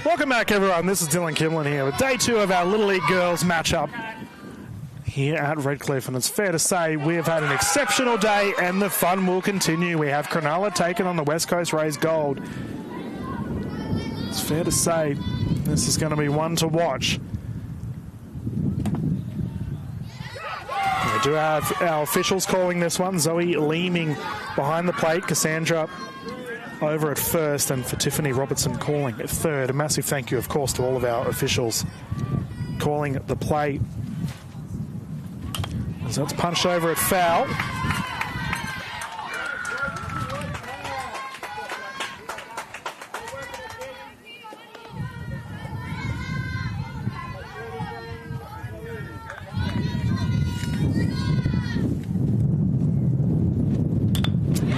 Welcome back, everyone. This is Dylan Kimlin here with day 2 of our Little League Girls matchup here at Redcliffe. And it's fair to say we have had an exceptional day and the fun will continue. We have Cronulla taking on the West Coast Rays Gold. It's fair to say this is going to be one to watch. We do have our officials calling this one. Zoe Leeming behind the plate. Cassandra over at first, and for Tiffany Robertson calling at third. A massive thank you, of course, to all of our officials calling the play. So it's punched over at foul.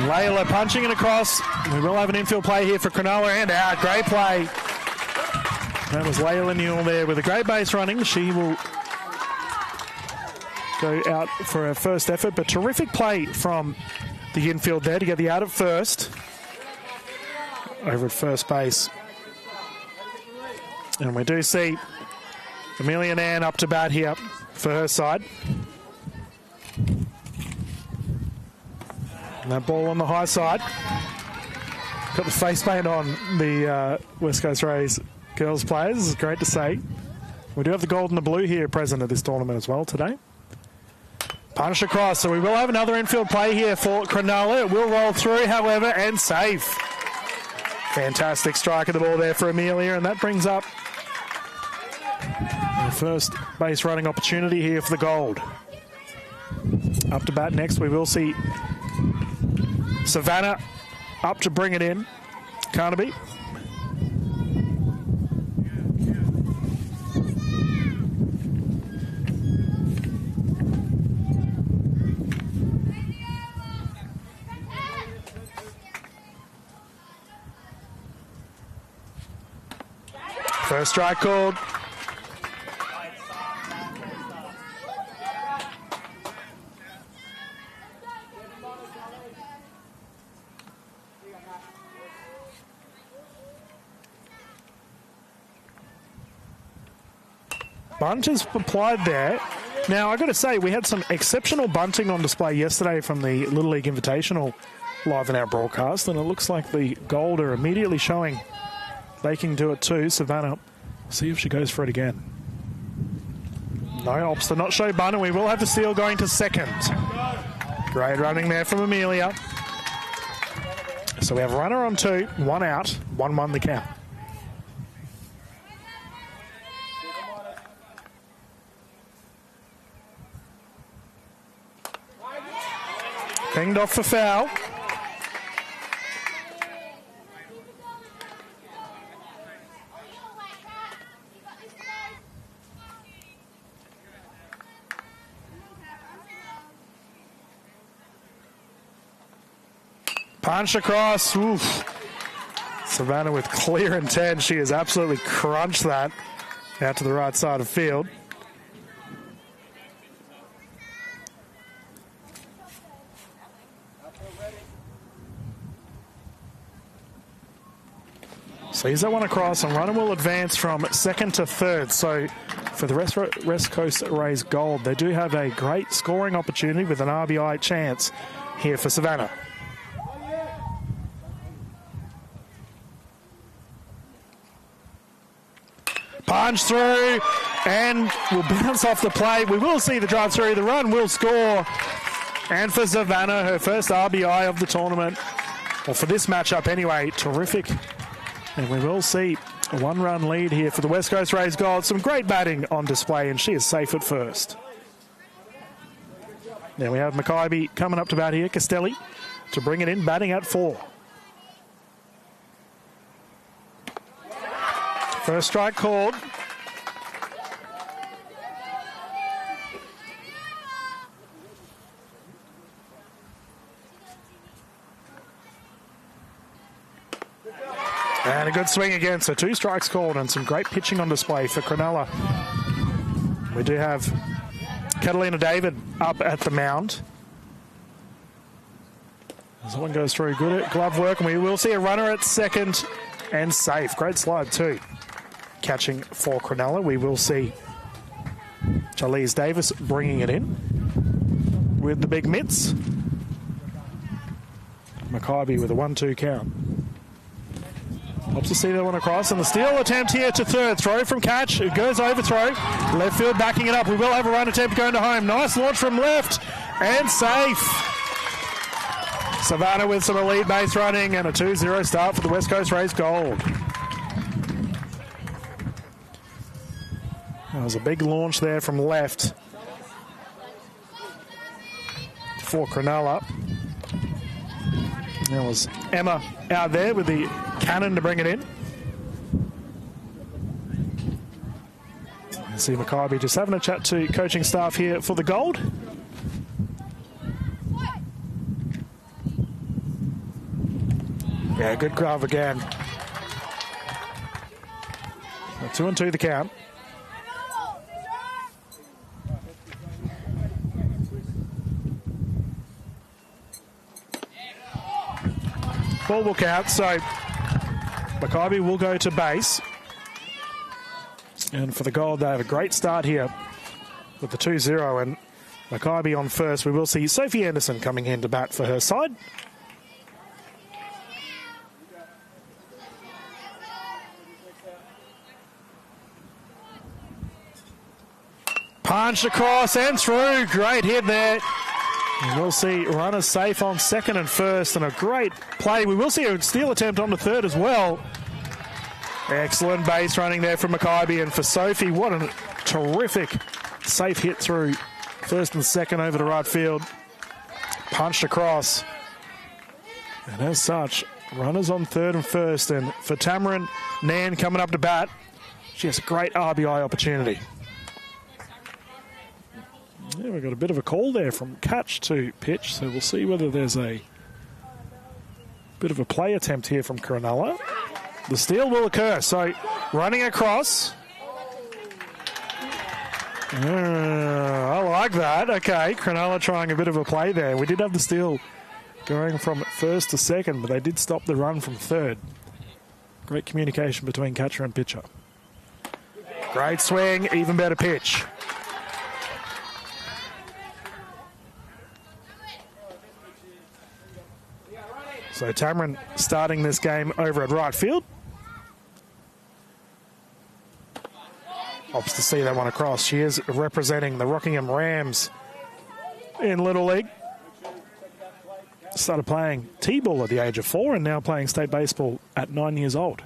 Layla punching it across. We will have an infield play here for Cronulla and out. Great play. That was Layla Newell there with a great base running. She will go out for her first effort, but terrific play from the infield there to get the out at first. Over at first base. And we do see Amelia Nan up to bat here for her side. And that ball on the high side. Got the face paint on the West Coast Rays girls players. This is great to see. We do have the gold and the blue here present at this tournament as well today. Punch across, so we will have another infield play here for Cronulla. It will roll through, however, and safe. Fantastic strike of the ball there for Amelia, and that brings up the first base running opportunity here for the gold. Up to bat next, we will see Savannah up to bring it in. Carnaby. First strike called. Bunt is applied there. Now, I've got to say, we had some exceptional bunting on display yesterday from the Little League Invitational live in our broadcast, and it looks like the Gold are immediately showing they can do it too. Savannah, see if she goes for it again. No, opts to not show bunt, and we will have the steal going to second. Great running there from Amelia. So we have a runner on 2, 1 out, 1-1 the count. Pinged off for foul. Punch across. Oof. Savannah with clear intent. She has absolutely crunched that out to the right side of field. Sees that one across, and runner will advance from second to third. So for the West Coast Rays Gold, they do have a great scoring opportunity with an RBI chance here for Savannah. Punch through and will bounce off the plate. We will see the drive through. The run will score. And for Savannah, her first RBI of the tournament, or for this matchup anyway, terrific. And we will see a 1-run lead here for the West Coast Rays Gold. Some great batting on display, and she is safe at first. Now we have Mackay coming up to bat here. Castelli to bring it in, batting at 4. First strike called. And a good swing again, so 2 strikes called and some great pitching on display for Cronulla. We do have Catalina David up at the mound. As that one goes through, good glove work, and we will see a runner at second and safe. Great slide too. catching for Cronulla. We will see Charlize Davis bringing it in with the big mitts. Mackay with a 1-2 count. Helps to see that one across, and the steal attempt here to third. Throw from catch. It goes overthrow. Left field backing it up. We will have a run attempt going to home. Nice launch from left and safe. Savannah with some elite base running and a 2-0 start for the West Coast Rays Gold. That was a big launch there from left for Cronulla. There was Emma out there with the cannon to bring it in. You see Mackay just having a chat to coaching staff here for the Gold. Yeah, good grab again. So 2-2 the count. Ball will count, so Mackay will go to base. And for the Gold, they have a great start here with the 2-0, and Mackay on first. We will see Sophie Anderson coming in to bat for her side. Punched across and through. Great hit there. And we'll see runners safe on second and first, and a great play. We will see a steal attempt on the third as well. Excellent base running there from Mackay, and for Sophie, what a terrific safe hit through first and second over to right field. Punched across. And as such, runners on third and first, and for Tamarin Nan coming up to bat, she has a great RBI opportunity. Yeah, we've got a bit of a call there from catch to pitch, so we'll see whether there's a bit of a play attempt here from Cronulla. The steal will occur, so running across. I like that. Okay, Cronulla trying a bit of a play there. We did have the steal going from first to second, but they did stop the run from third. Great communication between catcher and pitcher. Great swing, even better pitch. So Tamarin starting this game over at right field. Hopes to see that one across. She is representing the Rockingham Rams in Little League. Started playing T-ball at the age of 4 and now playing state baseball at 9 years old.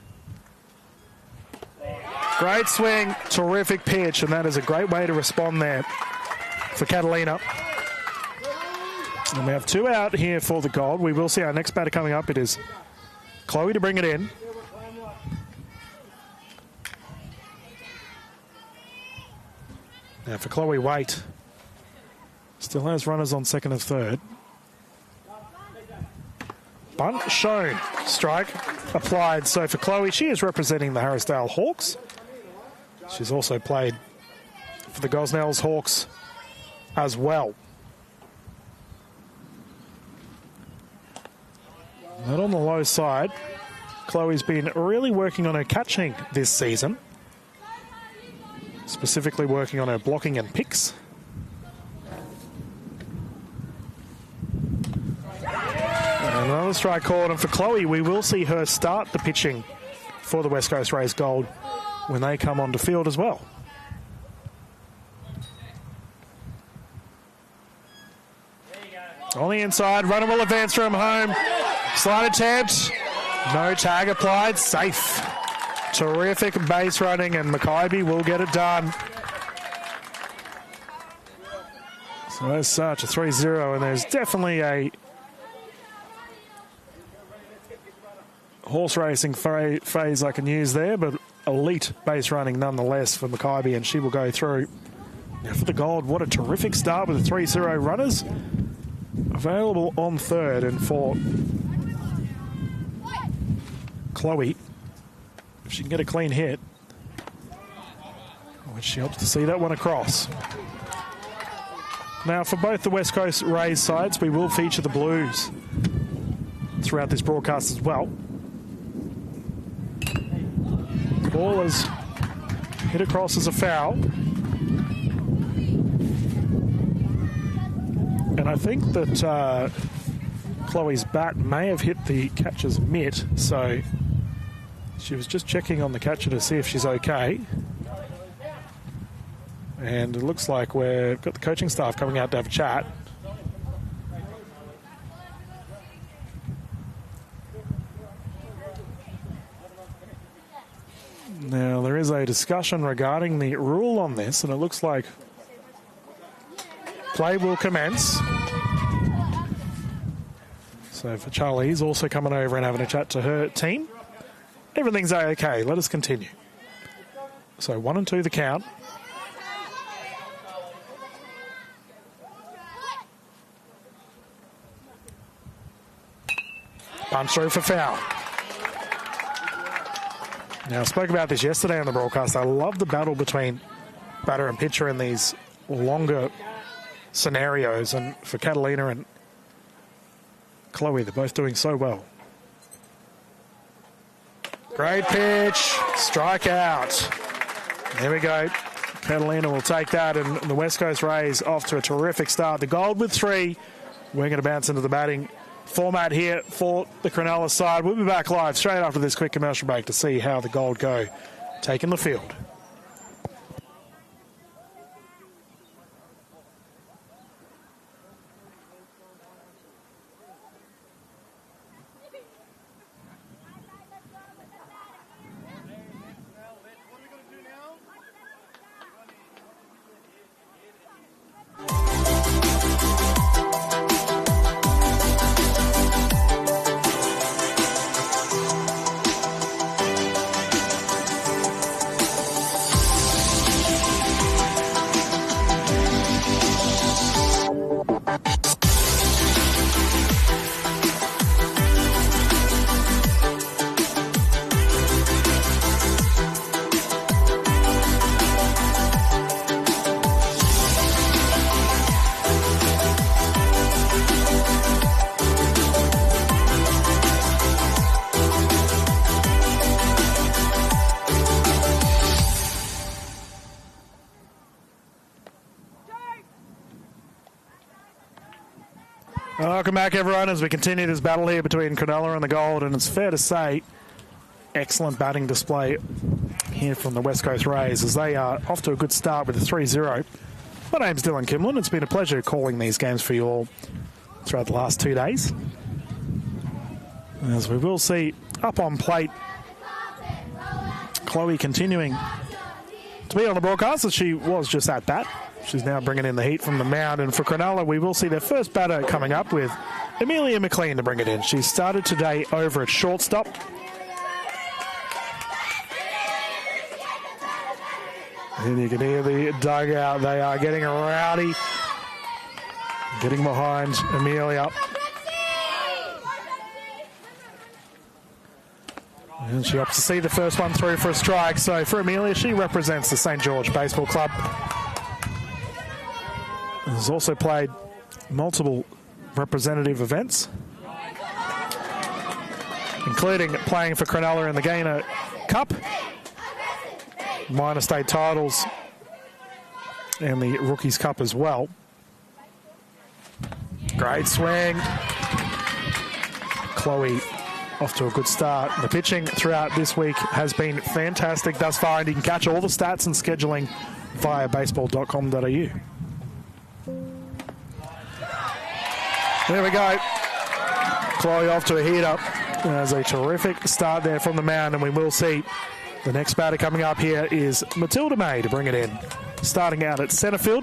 Great swing, terrific pitch, and that is a great way to respond there for Catalina. And we have 2 out here for the Gold. We will see our next batter coming up. It is Chloe to bring it in. Now for Chloe Waite, still has runners on second and third. Bunt shown, strike applied. So for Chloe, she is representing the Harrisdale Hawks. She's also played for the Gosnells Hawks as well. Not on the low side. Chloe's been really working on her catching this season. Specifically working on her blocking and picks. And another strike called, and for Chloe, we will see her start the pitching for the West Coast Rays Gold when they come onto field as well. On the inside, runner will advance from home. Slide attempt, no tag applied, safe. Terrific base running, and Mackay will get it done. So as such, a 3-0, and there's definitely a horse racing phase I can use there, but elite base running nonetheless for Mackay, and she will go through. Now for the Gold, what a terrific start with the 3-0 runners available on third, and for Chloe, if she can get a clean hit, which she hopes to see that one across. Now for both the West Coast Rays sides, we will feature the Blues throughout this broadcast as well. Ball is hit across as a foul. And I think that Chloe's bat may have hit the catcher's mitt, so she was just checking on the catcher to see if she's okay. And it looks like we've got the coaching staff coming out to have a chat. Now, there is a discussion regarding the rule on this, and it looks like play will commence. So for Charlie's also coming over and having a chat to her team. Everything's okay. Let us continue. So 1-2 the count. Punch through for foul. Now, I spoke about this yesterday on the broadcast. I love the battle between batter and pitcher in these longer scenarios. And for Catalina and Chloe, they're both doing so well. Great pitch. Strikeout. There we go. Catalina will take that, and the West Coast Rays off to a terrific start. The Gold with 3. We're going to bounce into the batting format here for the Cronulla side. We'll be back live straight after this quick commercial break to see how the Gold go taking the field. Welcome back, everyone, as we continue this battle here between Cronulla and the Gold. And it's fair to say, excellent batting display here from the West Coast Rays as they are off to a good start with a 3-0. My name's Dylan Kimlin. It's been a pleasure calling these games for you all throughout the last 2 days. As we will see up on plate, Chloe continuing to be on the broadcast as she was just at bat. She's now bringing in the heat from the mound. And for Cronulla, we will see their first batter coming up with Amelia McLean to bring it in. She started today over at shortstop. And you can hear the dugout. They are getting rowdy. Getting behind Amelia. And she opts to see the first one through for a strike. So for Amelia, she represents the St. George Baseball Club. Has also played multiple representative events, including playing for Cronulla in the Gaynor Cup, minor state titles, and the Rookies Cup as well. Great swing. Chloe off to a good start. The pitching throughout this week has been fantastic thus far, and you can catch all the stats and scheduling via baseball.com.au. There we go. Chloe off to a heater. There's a terrific start there from the mound, and we will see the next batter coming up here is Matilda May to bring it in. Starting out at centre field.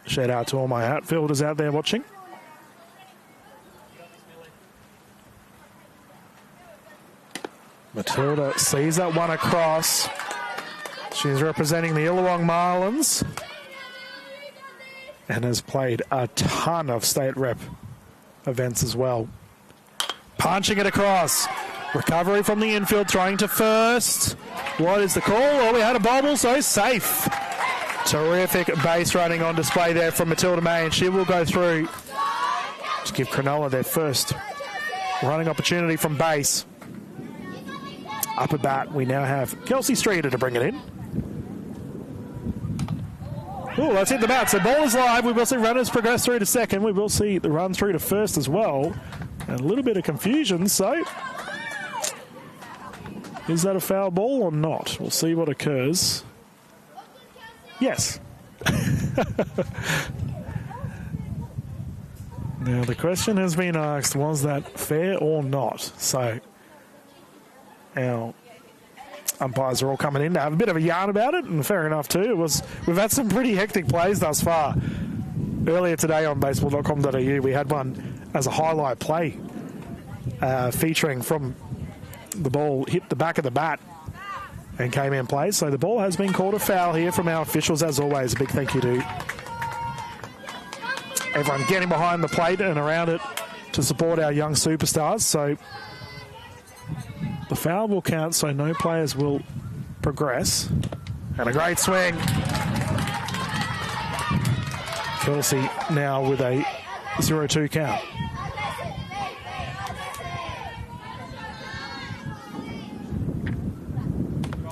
Shout out to all my outfielders out there watching. Matilda sees that one across. She's representing the Illawong Marlins and has played a ton of state rep events as well. Punching it across. Recovery from the infield, throwing to first. What is the call? Oh, we had a bobble, so safe. Terrific base running on display there from Matilda May, and she will go through to give Cronulla their first running opportunity from base. Up at bat, we now have Kelsey Streeter to bring it in. Oh, let's hit the bat. So ball is live. We will see runners progress through to second. We will see the run through to first as well. And a little bit of confusion. So is that a foul ball or not? We'll see what occurs. Yes. Now the question has been asked, was that fair or not? So our umpires are all coming in to have a bit of a yarn about it, and fair enough too. We've had some pretty hectic plays thus far. Earlier today on baseball.com.au, we had one as a highlight play featuring from the ball hit the back of the bat and came in play. So the ball has been called a foul here from our officials. As always, a big thank you to everyone getting behind the plate and around it to support our young superstars. So the foul will count, so no players will progress. And a great swing. Kelsey now with a 0-2 count.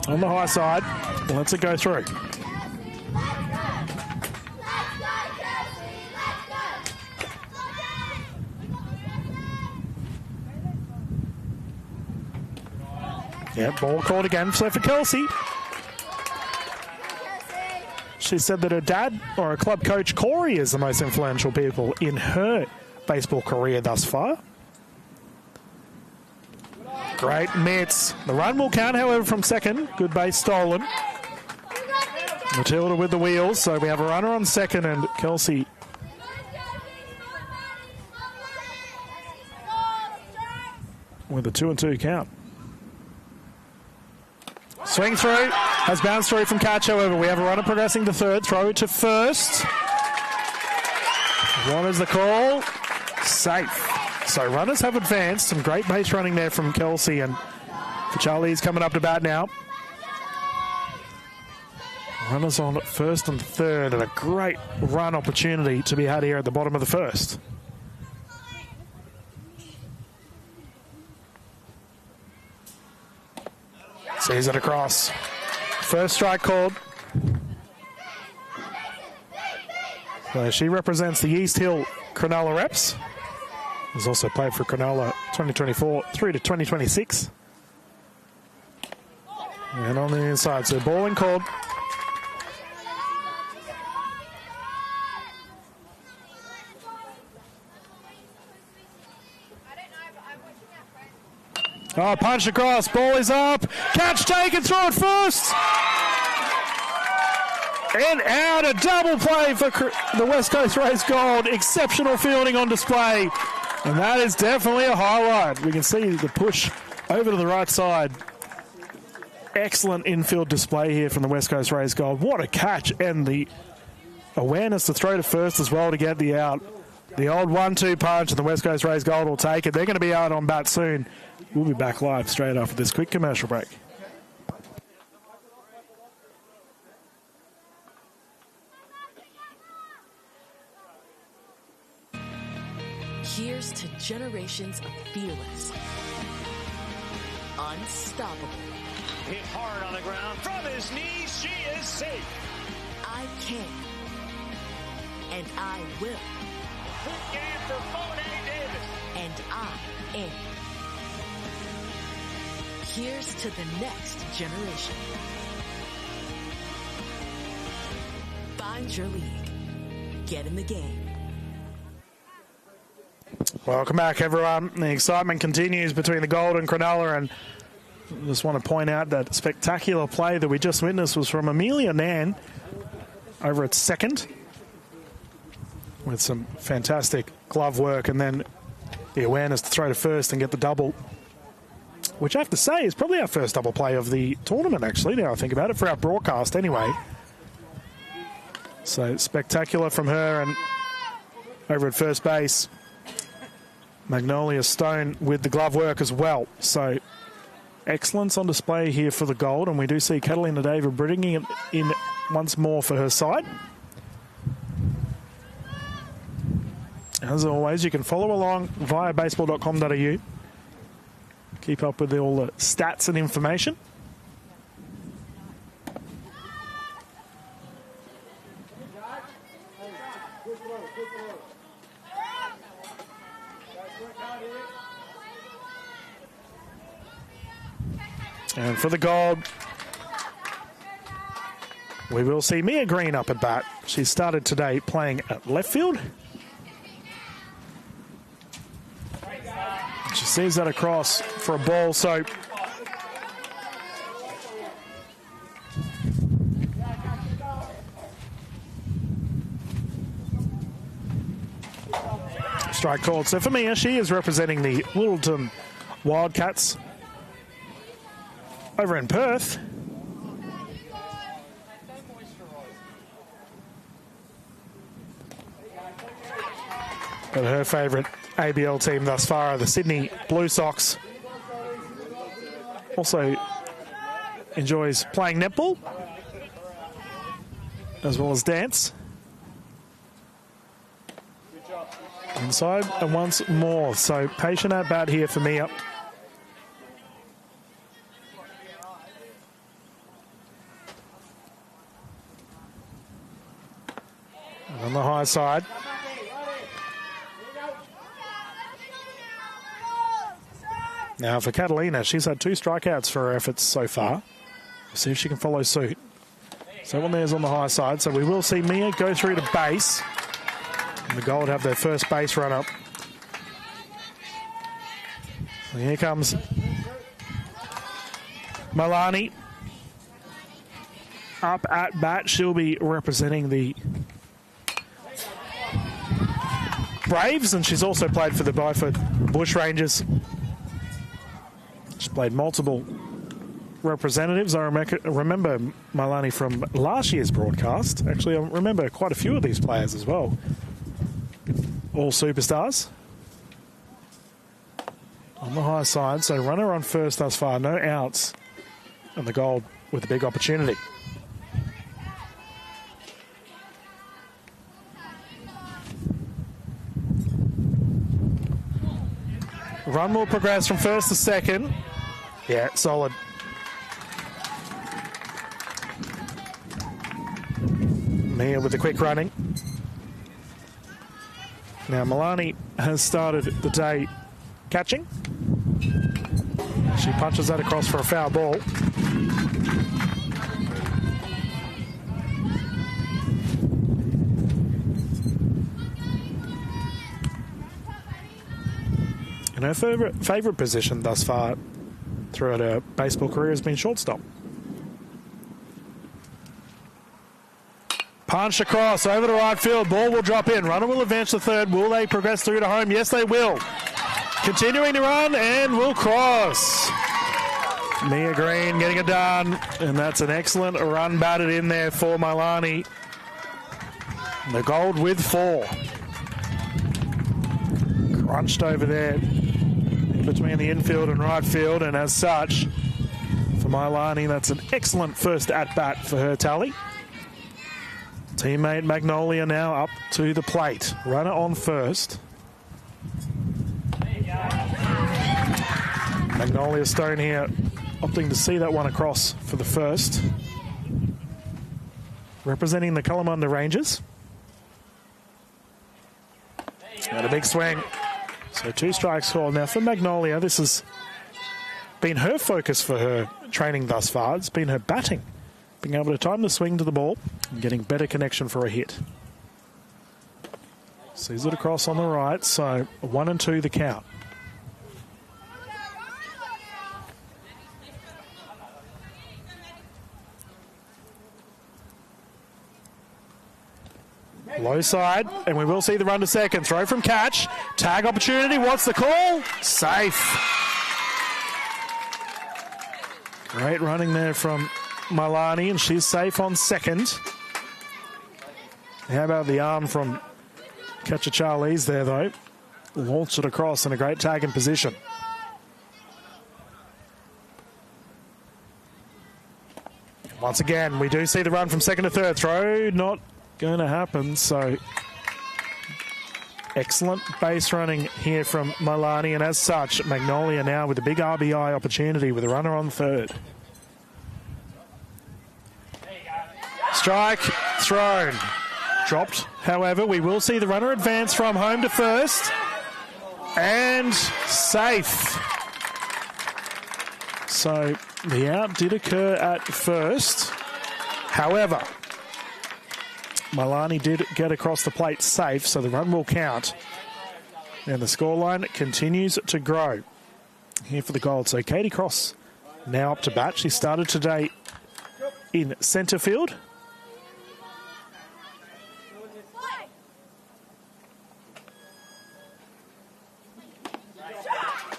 On the high side, lets it go through. Yeah, ball called again. So for Kelsey, she said that her dad or her club coach Corey is the most influential people in her baseball career thus far. Great mitts. The run will count, however, from second. Good base stolen. Matilda with the wheels, so we have a runner on second and Kelsey with a 2-2 count. Swing through, has bounced through from catch, however. We have a runner progressing to third, throw to first. What is the call? Safe. So runners have advanced. Some great base running there from Kelsey, and for Charlie's coming up to bat now. Runners on first and third, and a great run opportunity to be had here at the bottom of the first. Sees it across. First strike called. So she represents the East Hill Cronulla reps. Has also played for Cronulla 2024 through to 2026. And on the inside, so ball and called. Oh, punch across, ball is up, catch taken, throw it first. And out, a double play for the West Coast Race Gold. Exceptional fielding on display. And that is definitely a highlight. We can see the push over to the right side. Excellent infield display here from the West Coast Race Gold. What a catch, and the awareness to throw to first as well to get the out. The old 1-2 punch, and the West Coast Race Gold will take it. They're going to be out on bat soon. We'll be back live straight after this quick commercial break. Here's to generations of fearless, unstoppable. Hit hard on the ground from his knees. She is safe. I can, and I will. Good game for Monet Davis. And I am. Here's to the next generation. Find your league. Get in the game. Welcome back, everyone. The excitement continues between the Gold and Cronulla, and I just want to point out that spectacular play that we just witnessed was from Amelia Nan over at second with some fantastic glove work, and then the awareness to throw to first and get the double, which I have to say is probably our first double play of the tournament, actually, now I think about it, for our broadcast anyway. So spectacular from her, and over at first base, Magnolia Stone with the glove work as well. So excellence on display here for the Gold, and we do see Catalina David bringing it in once more for her side. As always, you can follow along via baseball.com.au. keep up with all the stats and information. And for the gold, we will see Mia Green up at bat. She started today playing at left field. She sees that across for a ball, so strike called. So for Mia, she is representing the Littleton Wildcats over in Perth. But her favourite ABL team thus far are the Sydney Blue Sox. Also enjoys playing netball as well as dance. Inside and once more. So patient at bat here for Mia. And on the high side. Now for Catalina, she's had 2 strikeouts for her efforts so far. We'll see if she can follow suit. So one there's on the high side. So we will see Mia go through to base. And the Gold have their first base run up. So here comes Milani. Up at bat. She'll be representing the Braves, and she's also played for the Beaufort Bushrangers. She's played multiple representatives. I remember Milani from last year's broadcast. Actually, I remember quite a few of these players as well. All superstars. On the high side, so runner on first thus far, no outs. And the Gold with a big opportunity. Run will progress from first to second. Yeah, solid. Mia with the quick running. Now Milani has started the day catching. She punches that across for a foul ball. And her favourite position thus far throughout her baseball career has been shortstop. Punched across over to right field. Ball will drop in. Runner will advance to third. Will they progress through to home? Yes, they will. Continuing to run and will cross. Mia Green getting it done. And that's an excellent run batted in there for Milani. The Gold with 4. Crunched over there between the infield and right field, and as such, for Milani, that's an excellent first at-bat for her tally. Teammate Magnolia now up to the plate. Runner on first. Magnolia Stone here opting to see that one across for the first. Representing the Kalamunda Rangers. And a big swing. So 2 strikes called. Now for Magnolia, this has been her focus for her training thus far. It's been her batting. Being able to time the swing to the ball and getting better connection for a hit. Sees it across on the right, so 1-2 the count. Low side, and we will see the run to second. Throw from catch. Tag opportunity. What's the call? Safe. Great running there from Milani, and she's safe on second. How about the arm from catcher Charlize there, though? Launched it across in a great tagging position. Once again, we do see the run from second to third. Throw not going to happen, so Excellent base running here from Milani, and as such, Magnolia now with a big RBI opportunity with a runner on third. Strike, thrown. Dropped, however, we will see the runner advance from home to first. And safe. So the out did occur at first. However, Milani did get across the plate safe, so the run will count. And the scoreline continues to grow here for the Gold. So Katie Cross now up to bat. She started today in centre field.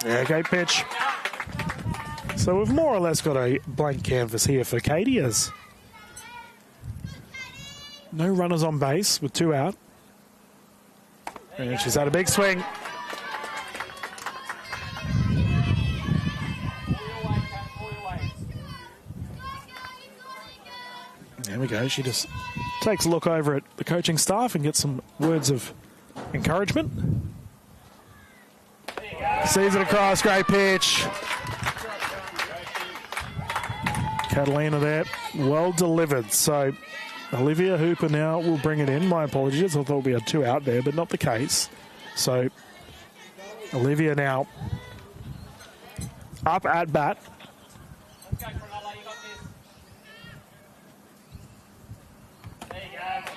Yeah, great pitch. So we've more or less got a blank canvas here for Katie, as no runners on base with 2 out. And she's had a big swing. There we go. She just takes a look over at the coaching staff and gets some words of encouragement. Sees it across, great pitch. Catalina there, well delivered. So Olivia Hooper now will bring it in. My apologies, I thought we had 2 out there, but not the case. So Olivia now up at bat. Let's go, Cronulla, you got this. There you go.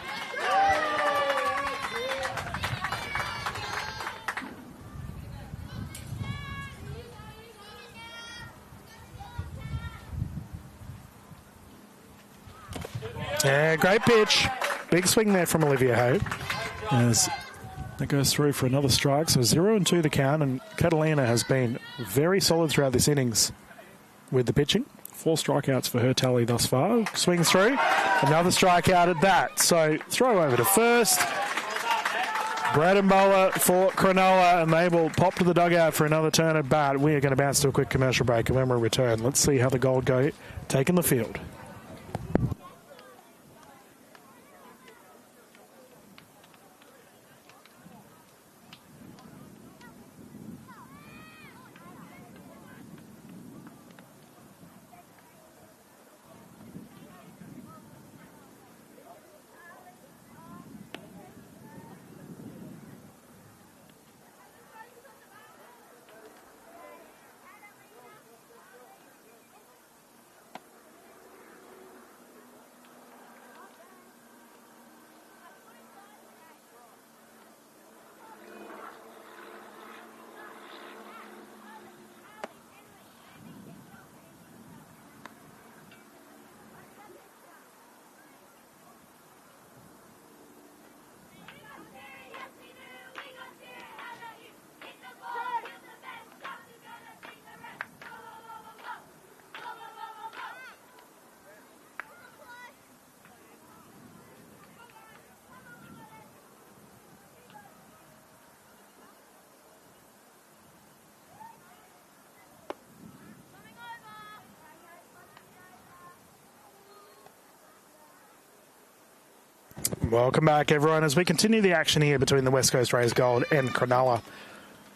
Yeah, great pitch. Big swing there from Olivia Hope. As that goes through for another strike. So 0-2 the count, and Catalina has been very solid throughout this innings with the pitching. 4 strikeouts for her tally thus far. Swings through. Another strikeout at that. So throw over to first. Bread and bowler for Cronulla, and they will pop to the dugout for another turn at bat. We are going to bounce to a quick commercial break, and when we return, let's see how the Gold go taking the field. Welcome back, everyone, as we continue the action here between the West Coast Rays Gold and Cronulla.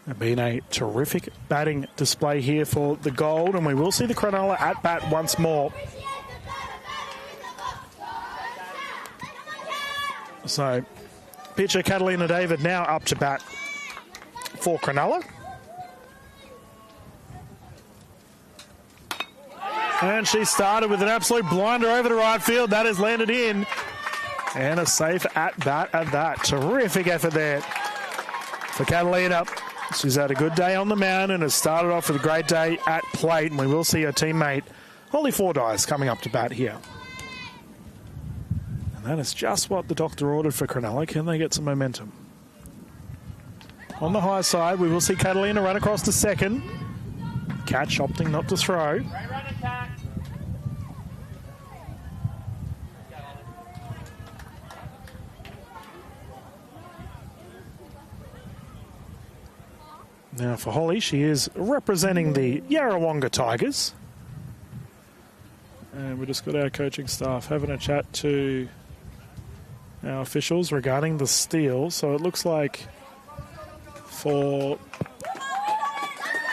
It's been a terrific batting display here for the Gold, and we will see the Cronulla at bat once more. So, pitcher Catalina David now up to bat for Cronulla. And she started with an absolute blinder over to right field. That has landed in. And a safe at-bat at that. Terrific effort there for Catalina. She's had a good day on the mound and has started off with a great day at plate. And we will see her teammate, Holly Fordyce, coming up to bat here. And that is just what the doctor ordered for Cronulla. Can they get some momentum? On the high side, we will see Catalina run across to second. Catch opting not to throw. Now for Holly, she is representing the Yarrawonga Tigers. And we just got our coaching staff having a chat to our officials regarding the steal. So it looks like for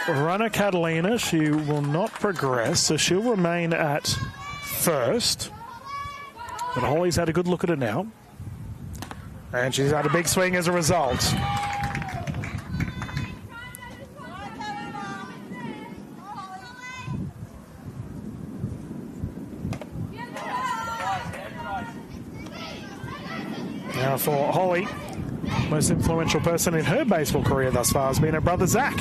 runner Catalina. She will not progress, so she'll remain at first. But Holly's had a good look at it now. And she's had a big swing as a result. Now for Holly, most influential person in her baseball career thus far has been her brother Zach.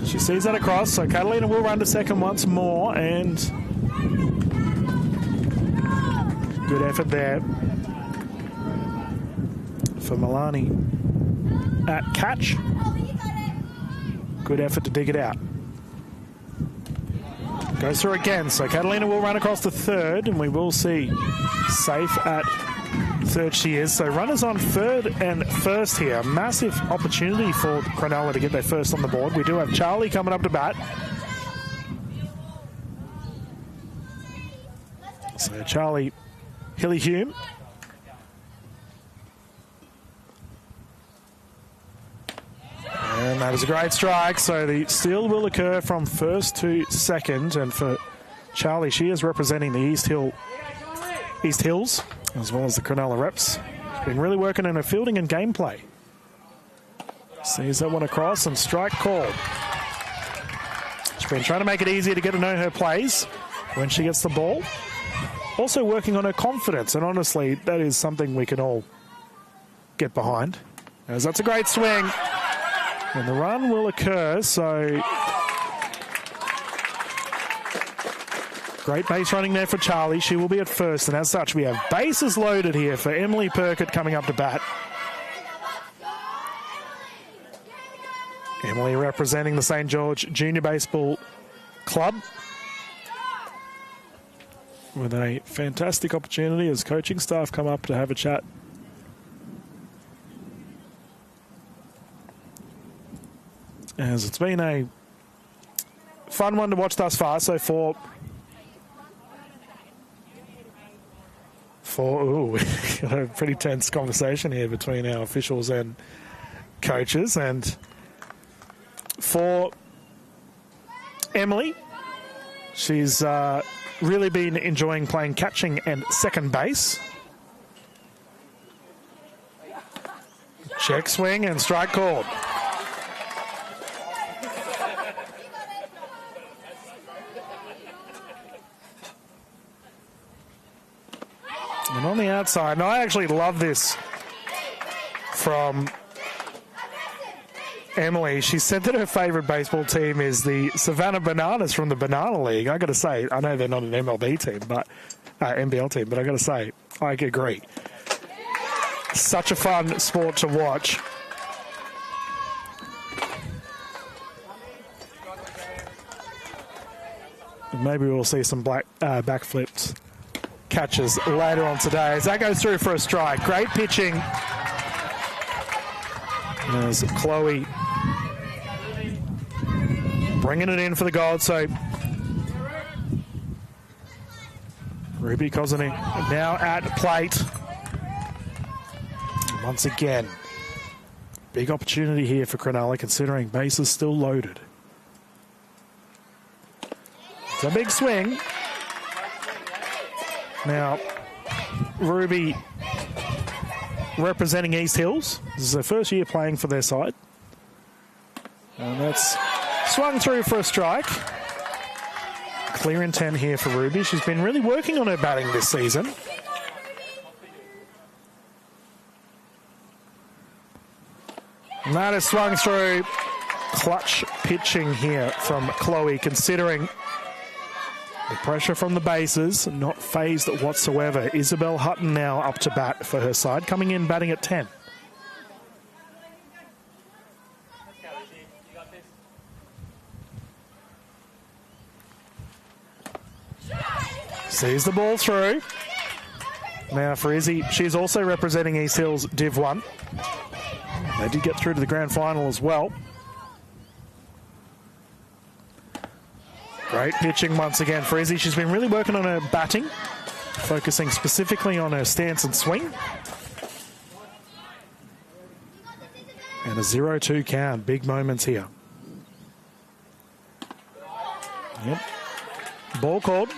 She sees that across, so Catalina will run to second once more, and good effort there for Milani at catch. Good effort to dig it out. Goes through again, so Catalina will run across to third, and we will see safe at third she is. So runners on third and first here. Massive opportunity for Cronulla to get their first on the board. We do have Charlie coming up to bat. So Charlie Hilly-Hume. And that is a great strike, so the steal will occur from first to second, and for Charlie, she is representing the East Hills, as well as the Cronulla reps. She's been really working on her fielding and gameplay. Sees that one across, and strike called. She's been trying to make it easier to get to know her plays when she gets the ball. Also working on her confidence, and honestly, that is something we can all get behind, as that's a great swing. And the run will occur, so great base running there for Charlie. She will be at first, and as such, we have bases loaded here for Emily Perkett coming up to bat. Emily representing the St. George Junior Baseball Club with a fantastic opportunity as coaching staff come up to have a chat. As it's been a fun one to watch thus far. So for got a pretty tense conversation here between our officials and coaches. And for Emily, she's really been enjoying playing catching and second base. Check swing and strike called. And on the outside, and I actually love this from Emily. She said that her favourite baseball team is the Savannah Bananas from the Banana League. I got to say, I know they're not an MLB team, but NBL team, but I got to say, I agree. Such a fun sport to watch. Maybe we'll see some backflips catches later on today as that goes through for a strike. Great pitching as Chloe bringing it in for the gold. So Ruby Kozani now at plate. Once again, big opportunity here for Cronulla considering bases still loaded. It's a big swing. Now, Ruby representing East Hills. This is her first year playing for their side. And that's swung through for a strike. Clear intent here for Ruby. She's been really working on her batting this season. And that is swung through. Clutch pitching here from Chloe, considering the pressure from the bases, not phased whatsoever. Isabel Hutton now up to bat for her side, coming in batting at 10. Sees the ball through. Now for Izzy, she's also representing East Hills Div 1. They did get through to the grand final as well. Great pitching once again for Izzy. She's been really working on her batting, focusing specifically on her stance and swing. And a 0-2 count. Big moments here. Yep. Ball called.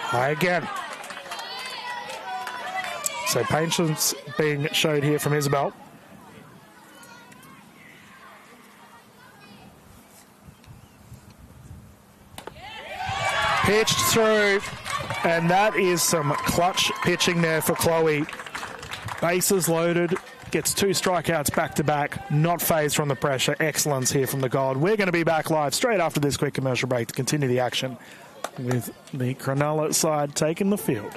High again. So patience being showed here from Isabel. Pitched through, and that is some clutch pitching there for Chloe. Bases loaded, gets 2 strikeouts back-to-back, not phased from the pressure. Excellence here from the Gold. We're going to be back live straight after this quick commercial break to continue the action with the Cronulla side taking the field.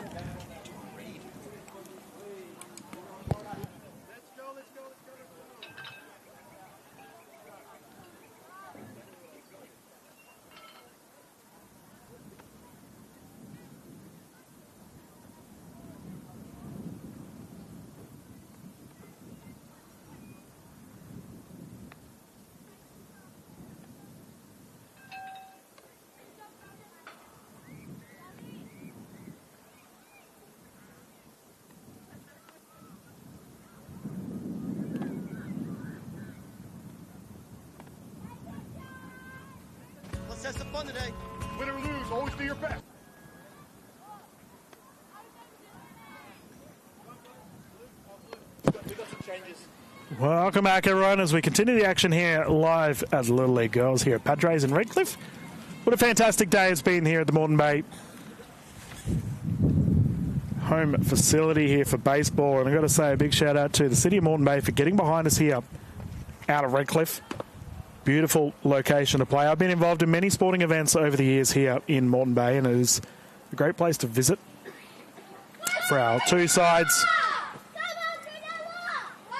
Let's have some fun today. Win or lose, always do your best. Welcome back, everyone, as we continue the action here live at Little League Girls here at Padres in Redcliffe. What a fantastic day it's been here at the Moreton Bay home facility here for baseball. And I've got to say a big shout out to the City of Moreton Bay for getting behind us here out of Redcliffe. Beautiful location to play. I've been involved in many sporting events over the years here in Moreton Bay, and it is a great place to visit for our two sides.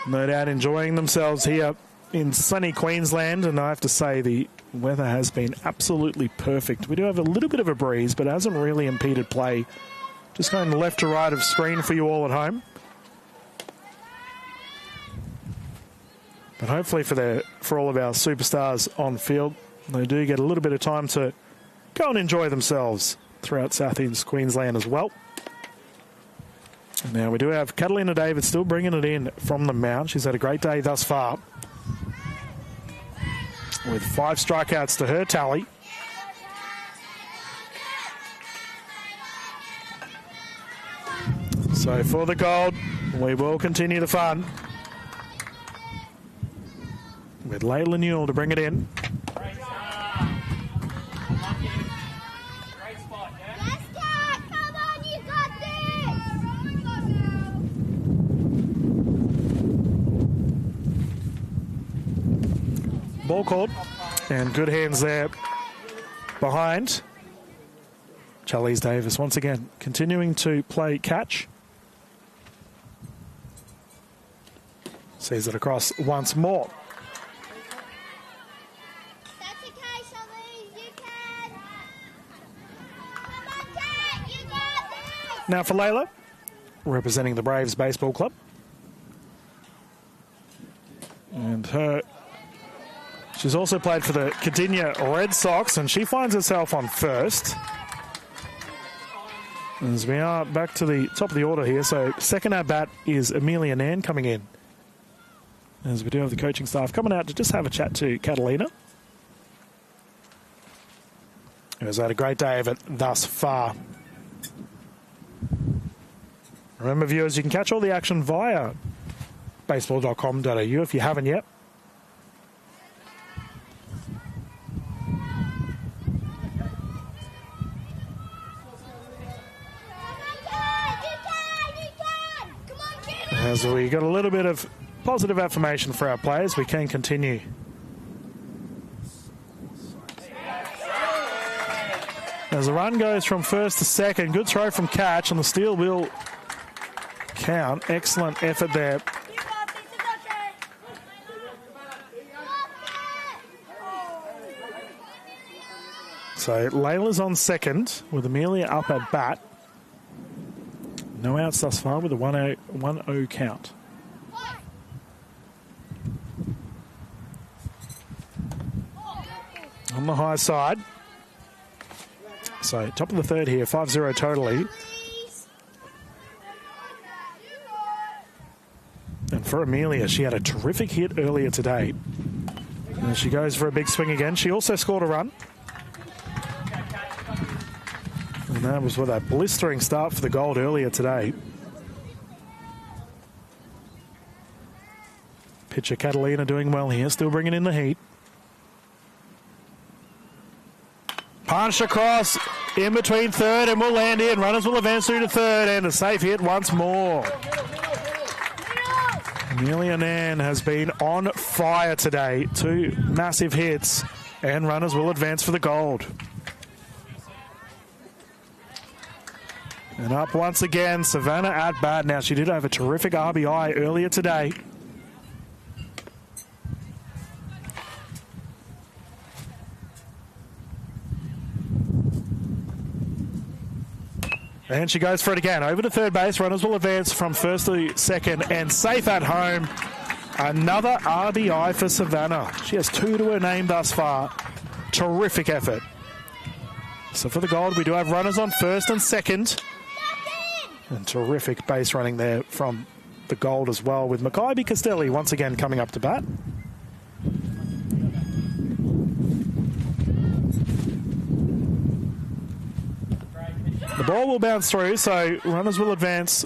No doubt enjoying themselves here in sunny Queensland, and I have to say the weather has been absolutely perfect. We do have a little bit of a breeze, but it hasn't really impeded play. Just going left to right of screen for you all at home. But hopefully for all of our superstars on field, they do get a little bit of time to go and enjoy themselves throughout Southeast Queensland as well. Now we do have Catalina David still bringing it in from the mound. She's had a great day thus far, with 5 strikeouts to her tally. So for the Gold, we will continue the fun with Layla Newell to bring it in. Ball called, and good hands there behind. Charlize Davis once again continuing to play catch. Sees it across once more. That's okay, Charlize, you can. Come on, Kat, you got this. Now for Layla, representing the Braves Baseball Club. And she's also played for the Cardinia Red Sox, and she finds herself on first. As we are back to the top of the order here, so second at bat is Amelia Nan coming in. As we do have the coaching staff coming out to just have a chat to Catalina, who has had a great day of it thus far. Remember, viewers, you can catch all the action via baseball.com.au if you haven't yet. As we got a little bit of positive affirmation for our players, we can continue. As the run goes from first to second, good throw from Catch, and the steal will count. Excellent effort there. So Layla's on second with Amelia up at bat. No outs thus far with a 1-0 count. On the high side. So top of the third here, 5-0 totally. And for Amelia, she had a terrific hit earlier today. And she goes for a big swing again. She also scored a run. And that was with a blistering start for the Gold earlier today. Pitcher Catalina doing well here, still bringing in the heat. Punched across in between third and will land in. Runners will advance through to third and a safe hit once more. Amelia Nan has been on fire today. 2 massive hits and runners will advance for the Gold. And up once again, Savannah at bat. Now she did have a terrific RBI earlier today. And she goes for it again. Over to third base. Runners will advance from first to second and safe at home. Another RBI for Savannah. She has 2 to her name thus far. Terrific effort. So for the Gold, we do have runners on first and second. And terrific base running there from the Gold as well, with Makybe Castelli once again coming up to bat. The ball will bounce through, so runners will advance.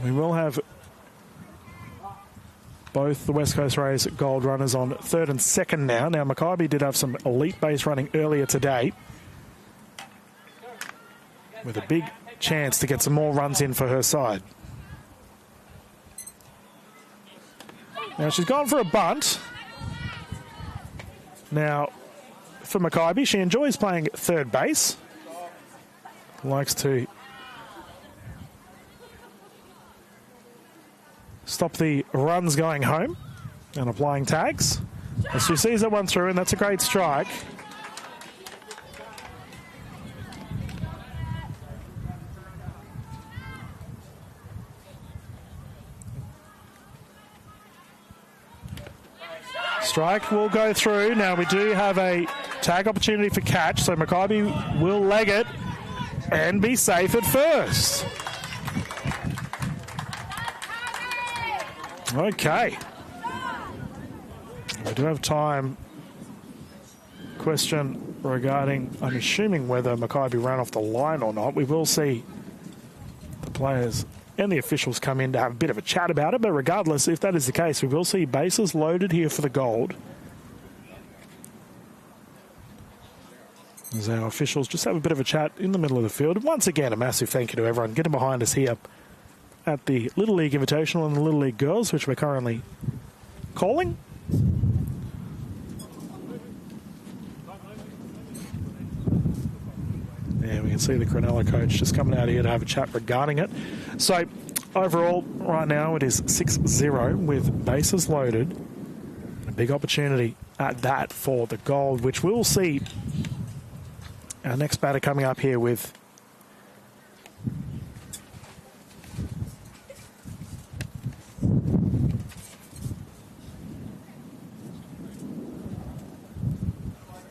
We will have both the West Coast Rays Gold runners on third and second now. Now, Makybe did have some elite base running earlier today, with a big chance to get some more runs in for her side. Now, she's gone for a bunt. Now, for Makybe, she enjoys playing third base. Likes to stop the runs going home and applying tags. As she sees that one through, and that's a great strike. Strike will go through. Now we do have a tag opportunity for catch, so Makybe will leg it and be safe at first. Okay. We do have time. Question regarding, I'm assuming whether Makybe ran off the line or not. We will see the players and the officials come in to have a bit of a chat about it, but regardless, if that is the case, we will see bases loaded here for the Gold. As our officials just have a bit of a chat in the middle of the field. And once again, a massive thank you to everyone getting behind us here at the Little League Invitational and the Little League Girls, which we're currently calling. And we can see the Cronulla coach just coming out here to have a chat regarding it. So, overall, right now it is 6-0 with bases loaded. A big opportunity at that for the Gold, which we'll see our next batter coming up here with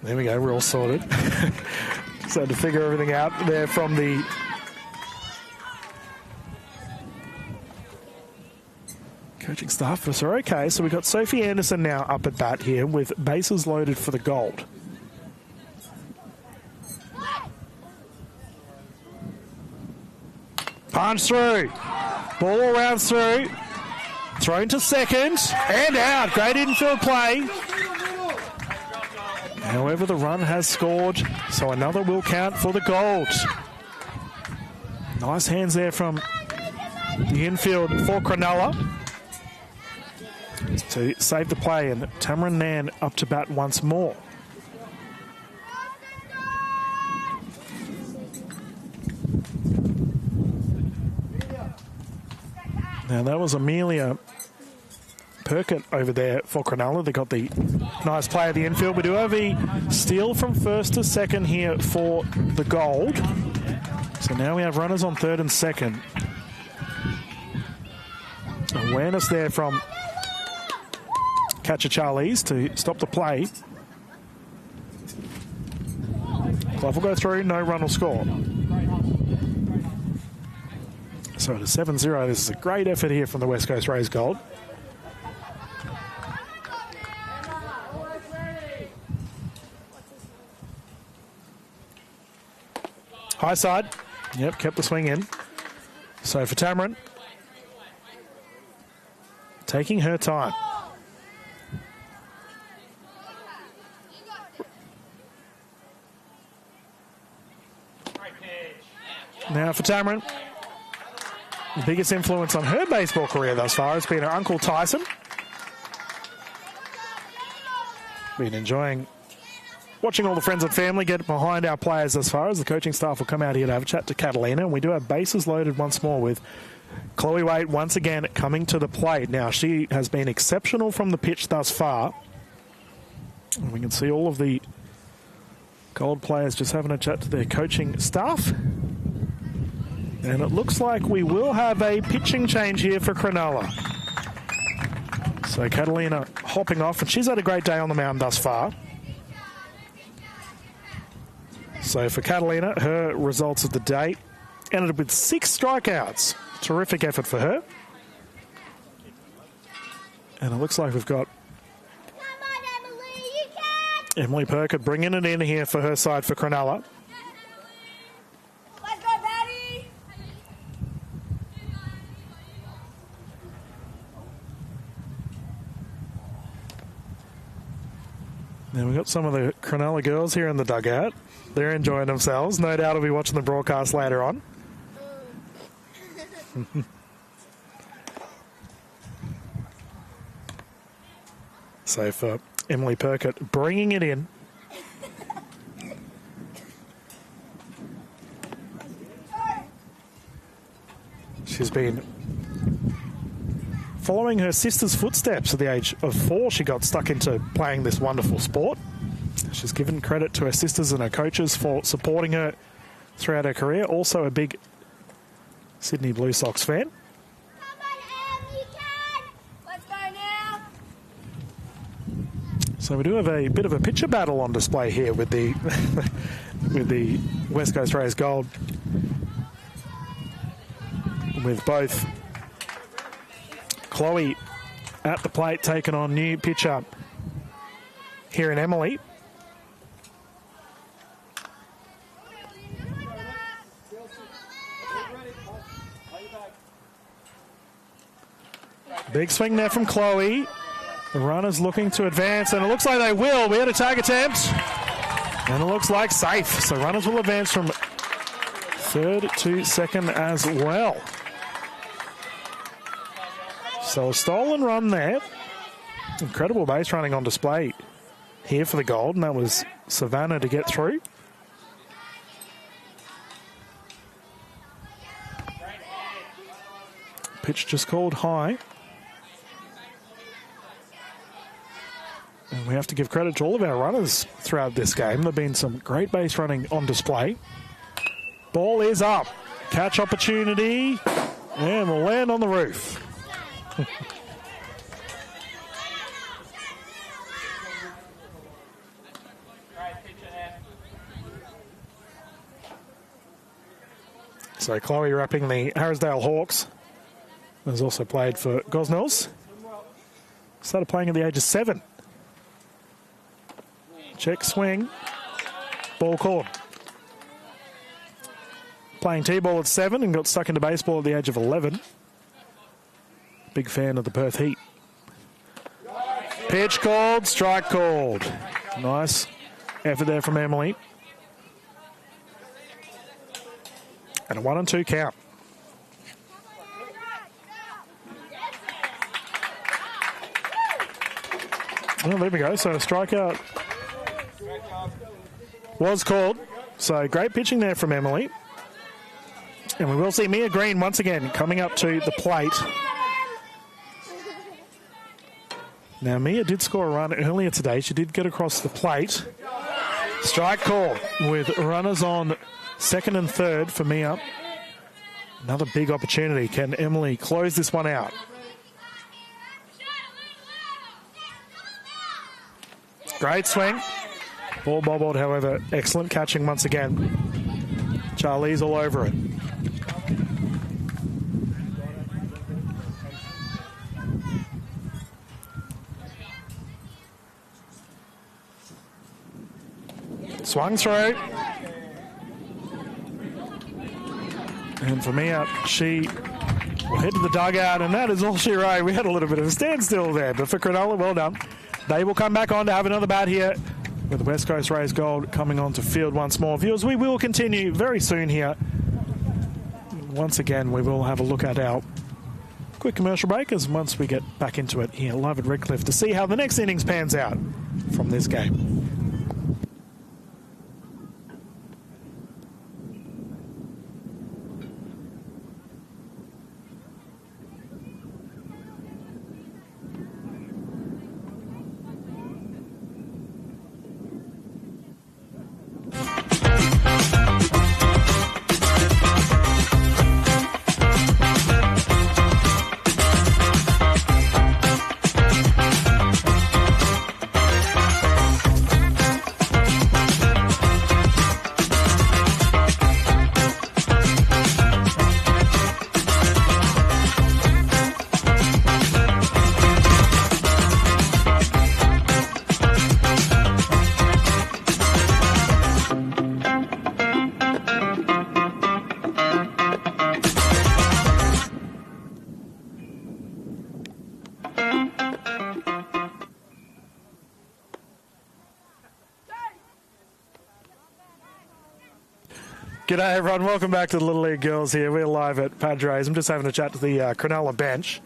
there we go, we're all sorted. Just had to figure everything out there from the coaching staff. So okay, so we've got Sophie Anderson now up at bat here with bases loaded for the Gold. Punch through. Ball all round through. Thrown to second. And out. Great infield play. However, the run has scored, so another will count for the Gold. Nice hands there from the infield for Cronulla to save the play, and Tamarin Nan up to bat once more. Now that was Amelia Perkett over there for Cronulla. They got the nice play at the infield. We do have a steal from first to second here for the Gold. So now we have runners on third and second. Awareness there from catcher Charlize to stop the play. Glove will go through, no run will score. So at a 7-0, this is a great effort here from the West Coast Rays Gold. High side. Yep, kept the swing in. So for Tamarin, taking her time. Now for Tamarin, the biggest influence on her baseball career thus far has been her uncle Tyson. Been enjoying watching all the friends and family get behind our players thus far as the coaching staff will come out here to have a chat to Catalina. And we do have bases loaded once more with Chloe Waite once again coming to the plate. Now, she has been exceptional from the pitch thus far. And we can see all of the Gold players just having a chat to their coaching staff. And it looks like we will have a pitching change here for Cronulla. So Catalina hopping off, and she's had a great day on the mound thus far. So for Catalina, her results of the day ended with 6 strikeouts. Terrific effort for her. And it looks like we've got Emily Perkett bringing it in here for her side for Cronulla. Let's go, Patty! Now we've got some of the Cronulla girls here in the dugout. They're enjoying themselves. No doubt I'll be watching the broadcast later on. So for Emily Perkett bringing it in. She's been following her sister's footsteps. At the age of 4, she got stuck into playing this wonderful sport. She's given credit to her sisters and her coaches for supporting her throughout her career. Also a big Sydney Blue Sox fan. Come on, Em, you can! Let's go now! So we do have a bit of a pitcher battle on display here with the with the West Coast Rays Gold, with both Chloe at the plate taking on new pitcher here in Emily. Big swing there from Chloe. The runner's looking to advance, and it looks like they will. We had a tag attempt, and it looks like safe. So runners will advance from third to second as well. So a stolen run there. Incredible base running on display here for the Gold, and that was Savannah to get through. Pitch just called high. And we have to give credit to all of our runners throughout this game. There have been some great base running on display. Ball is up. Catch opportunity. And we'll land on the roof. So Chloe wrapping the Harrisdale Hawks. Has also played for Gosnells. Started playing at the age of 7. Check swing. Ball caught. Playing T-ball at 7 and got stuck into baseball at the age of 11. Big fan of the Perth Heat. Pitch called, strike called. Nice effort there from Emily. And a 1-2 count. Well, there we go. So a strikeout was called. So great pitching there from Emily. And we will see Mia Green once again coming up to the plate. Now, Mia did score a run earlier today. She did get across the plate. Strike call with runners on second and third for Mia. Another big opportunity. Can Emily close this one out? Great swing. Ball bobbled, however, excellent catching once again. Charlie's all over it. Swung through. And for Mia, she will head to the dugout, and that is all she wrote. We had a little bit of a standstill there, but for Cronulla, well done. They will come back on to have another bat here with the West Coast Rays Gold coming on to field once more. Viewers, we will continue very soon here. Once again, we will have a look at our quick commercial break as once we get back into it here live at Redcliffe to see how the next innings pans out from this game. G'day everyone, welcome back to the Little League Girls here. We're live at Padres. I'm just having a chat to the Cronulla bench.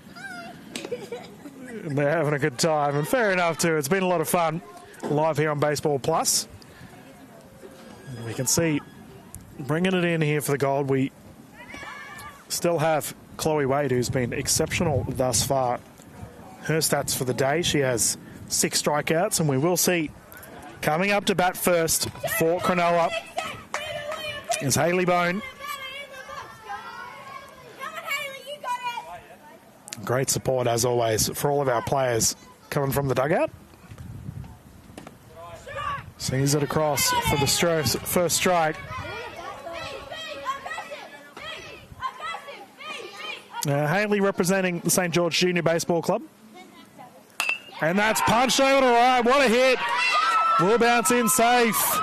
And they're having a good time, and fair enough too. It's been a lot of fun live here on Baseball Plus. And we can see bringing it in here for the Gold. We still have Chloe Wade, who's been exceptional thus far. Her stats for the day, she has 6 strikeouts, and we will see coming up to bat first for Cronulla is Hayley Bone. Great support, as always, for all of our players coming from the dugout. Sees it across for the first strike. Hayley representing the St. George Junior Baseball Club. And that's punched over to right. What a hit. Will bounce in safe.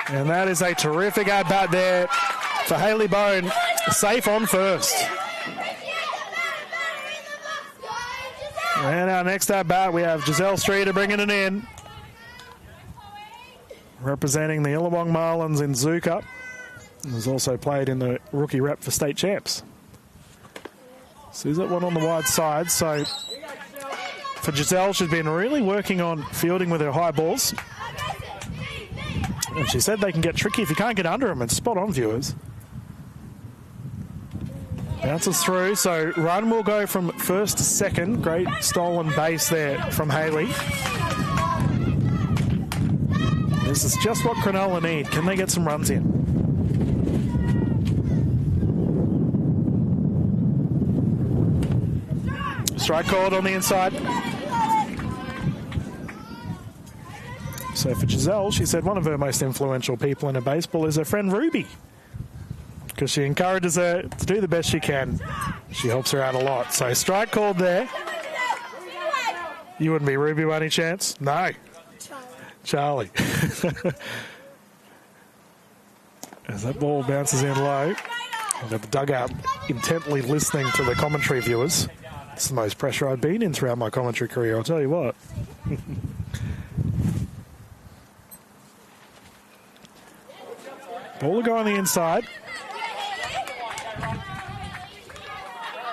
And that is a terrific at-bat there for Hayley Bone. Safe on first. And our next at-bat, we have Giselle Streeter bringing it in. Representing the Illawong Marlins in Zuka. Has also played in the rookie rep for state champs. Sees that one on the wide side. So for Giselle, she's been really working on fielding with her high balls. And she said they can get tricky if you can't get under them. It's spot on, viewers. Bounces through, so run will go from first to second. Great stolen base there from Hayley. This is just what Cronulla need. Can they get some runs in? Strike called on the inside. So for Giselle, she said one of her most influential people in her baseball is her friend Ruby, because she encourages her to do the best she can. She helps her out a lot. So strike called there. You wouldn't be Ruby by any chance? No. Charlie. As that ball bounces in low, I've got the dugout intently listening to the commentary viewers. It's the most pressure I've been in throughout my commentary career, I'll tell you what. Ball will go on the inside.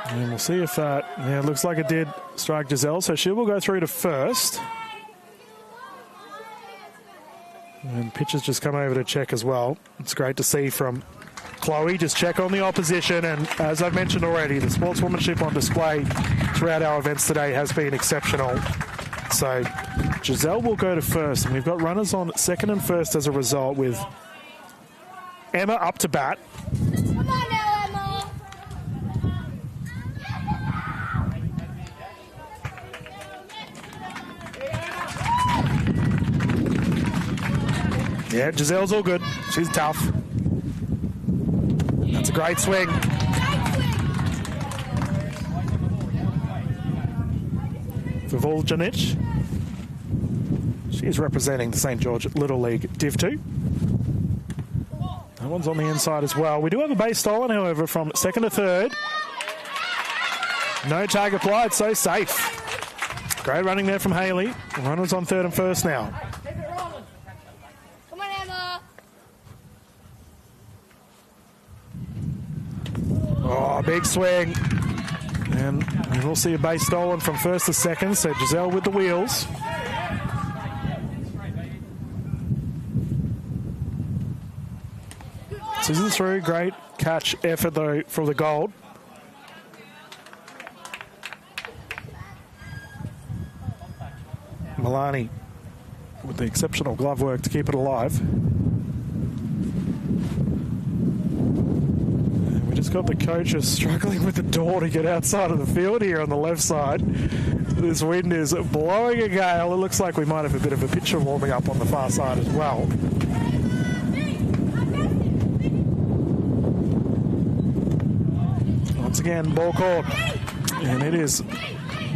And we'll see if that, it looks like it did strike Giselle, so she will go through to first. And pitchers just come over to check as well. It's great to see from Chloe, just check on the opposition, and as I've mentioned already, the sportswomanship on display throughout our events today has been exceptional. So Giselle will go to first, and we've got runners on second and first as a result, with Emma up to bat. Come on now, Emma. Yeah, Giselle's all good. She's tough. That's a great swing. For Voljanic. She's representing the St. George Little League Div 2. That one's on the inside as well. We do have a base stolen, however, from second to third. No tag applied, so safe. Great running there from Haley. Runners on third and first now. Come on, Emma. Oh, big swing. And we will see a base stolen from first to second, so Giselle with the wheels. Scissors through, great catch effort though for the gold. Milani with the exceptional glove work to keep it alive. And we just got the coaches struggling with the door to get outside of the field here on the left side. This wind is blowing a gale. It looks like we might have a bit of a pitcher warming up on the far side as well. Once again, ball caught. And it is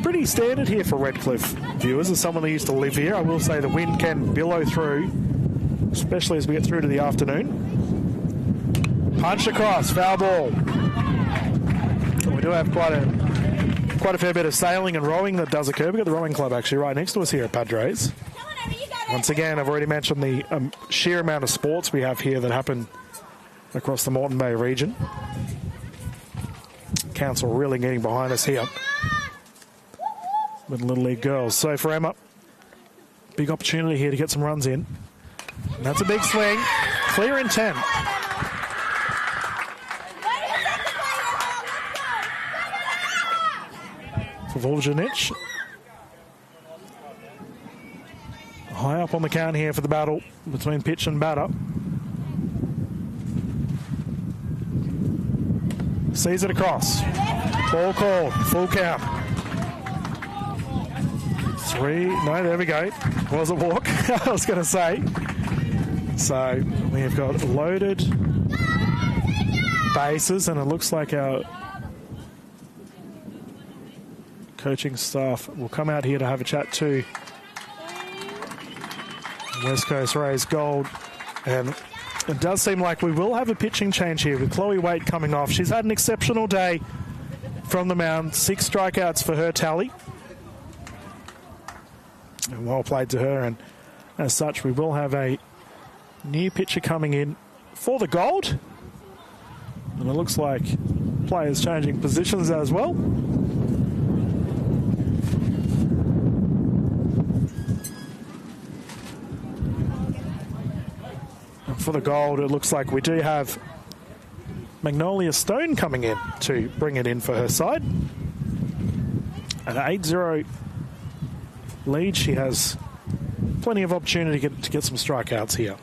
pretty standard here for Redcliffe viewers. As someone that used to live here, I will say the wind can billow through, especially as we get through to the afternoon. Punched across, foul ball. We do have quite a fair bit of sailing and rowing that does occur. We've got the rowing club actually right next to us here at Padres. Once again, I've already mentioned the sheer amount of sports we have here that happen across the Moreton Bay region. Council really getting behind us here with Little League girls. So for Emma, big opportunity here to get some runs in. And that's a big swing. Clear intent. For Voljanic. High up on the count here for the battle between pitch and batter. Sees it across. Ball called. Full count. Three. No, there we go. Was a walk, I was going to say. So we have got loaded bases, and it looks like our coaching staff will come out here to have a chat to West Coast Rays Gold. And it does seem like we will have a pitching change here with Chloe Waite coming off. She's had an exceptional day from the mound. 6 strikeouts for her tally. And well played to her. And as such, we will have a new pitcher coming in for the Gold. And it looks like players changing positions as well. And for the Gold, it looks like we do have Magnolia Stone coming in to bring it in for her side. At 8-0 lead, she has plenty of opportunity to get some strikeouts here.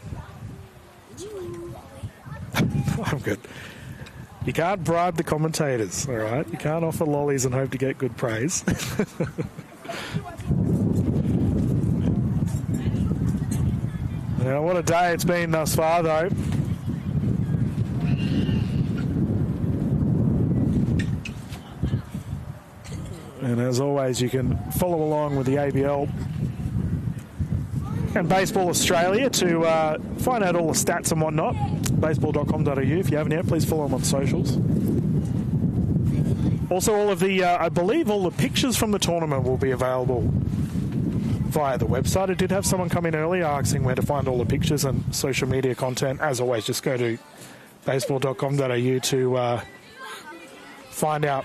I'm good. You can't bribe the commentators, all right? You can't offer lollies and hope to get good praise. Yeah, what a day it's been thus far, though. And as always, you can follow along with the ABL and Baseball Australia to find out all the stats and whatnot. Baseball.com.au. If you haven't yet, please follow them on socials. Also, all of the, I believe all the pictures from the tournament will be available via the website. I did have someone come in earlier asking where to find all the pictures and social media content. As always, just go to baseball.com.au to find out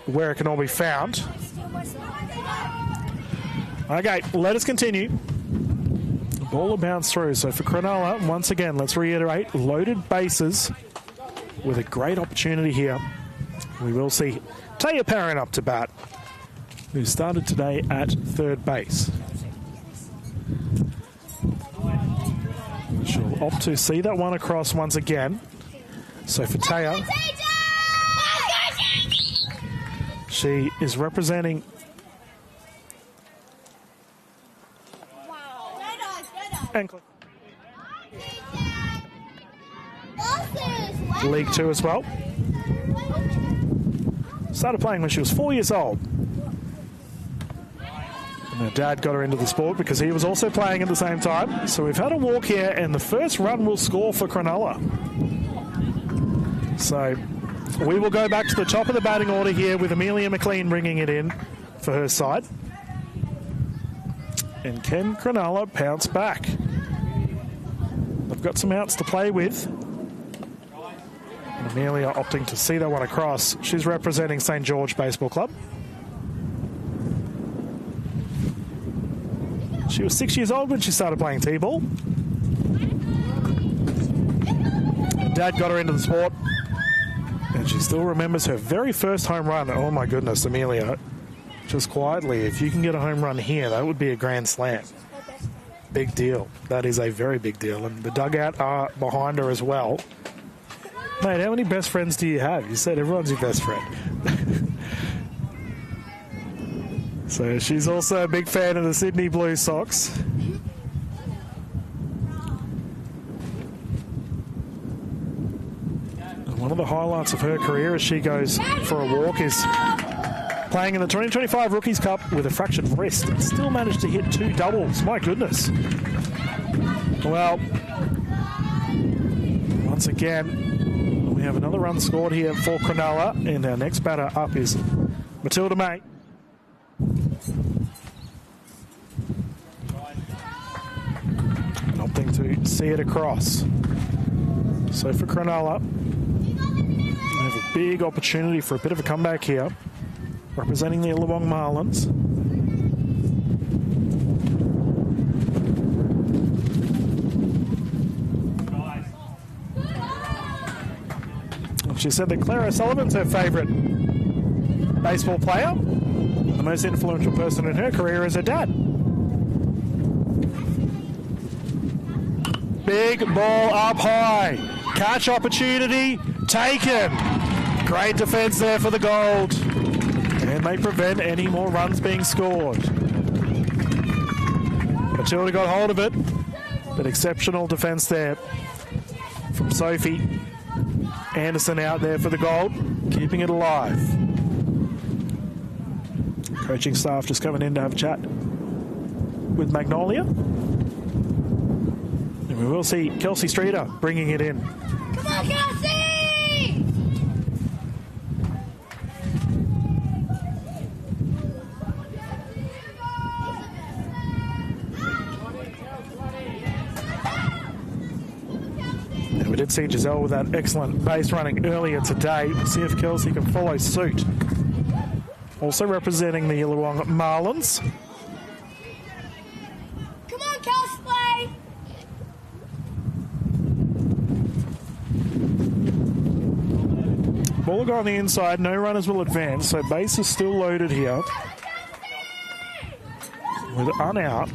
where it can all be found. Okay, let us continue. The ball will bounce through. So for Cronulla, once again, let's reiterate, loaded bases with a great opportunity here. We will see Taya Parent up to bat, who started today at third base. She'll opt to see that one across once again. So for Taya, she is representing League Two as well. Started playing when she was 4 years old. And her dad got her into the sport because he was also playing at the same time. So we've had a walk here, and the first run will score for Cronulla. So we will go back to the top of the batting order here with Amelia McLean bringing it in for her side. And can Cronulla pounce back? They've got some outs to play with. And Amelia opting to see that one across. She's representing St. George Baseball Club. She was 6 years old when she started playing T-ball. Her dad got her into the sport. And she still remembers her very first home run. Oh my goodness, Amelia. Just quietly, if you can get a home run here, that would be a grand slam. Big deal. That is a very big deal. And the dugout are behind her as well. Mate, how many best friends do you have? You said everyone's your best friend. So she's also a big fan of the Sydney Blue Sox. And one of the highlights of her career as she goes for a walk is playing in the 2025 Rookies Cup with a fractured wrist and still managed to hit 2 doubles. My goodness. Well, once again, we have another run scored here for Cronulla, and our next batter up is Matilda May. Opting to see it across. So for Cronulla, they have a big opportunity for a bit of a comeback here, representing the Illawong Marlins. She said that Claire O'Sullivan's her favourite baseball player. The most influential person in her career is her dad. Big ball up high. Catch opportunity taken. Great defence there for the Gold. And they prevent any more runs being scored. Matilda got hold of it. But exceptional defence there from Sophie Anderson out there for the Gold, keeping it alive. Coaching staff just coming in to have a chat with Magnolia. And we will see Kelsey Streeter bringing it in. Come on, Kelsey! And we did see Giselle with that excellent base running earlier today. We'll see if Kelsey can follow suit. Also representing the Illawong Marlins. Come on, Kelsey! Ball will go on the inside. No runners will advance. So base is still loaded here. With unout.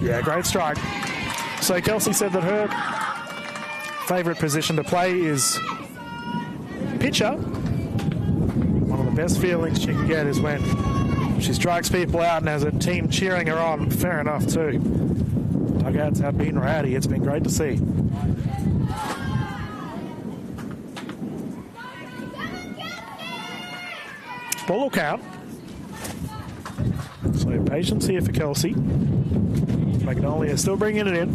Yeah, great strike. So Kelsey said that her favourite position to play is pitcher. One of the best feelings she can get is when she strikes people out and has a team cheering her on. Fair enough too. Dugouts have been rowdy. It's been great to see. Ball will count. So patience here for Kelsey. Magnolia still bringing it in.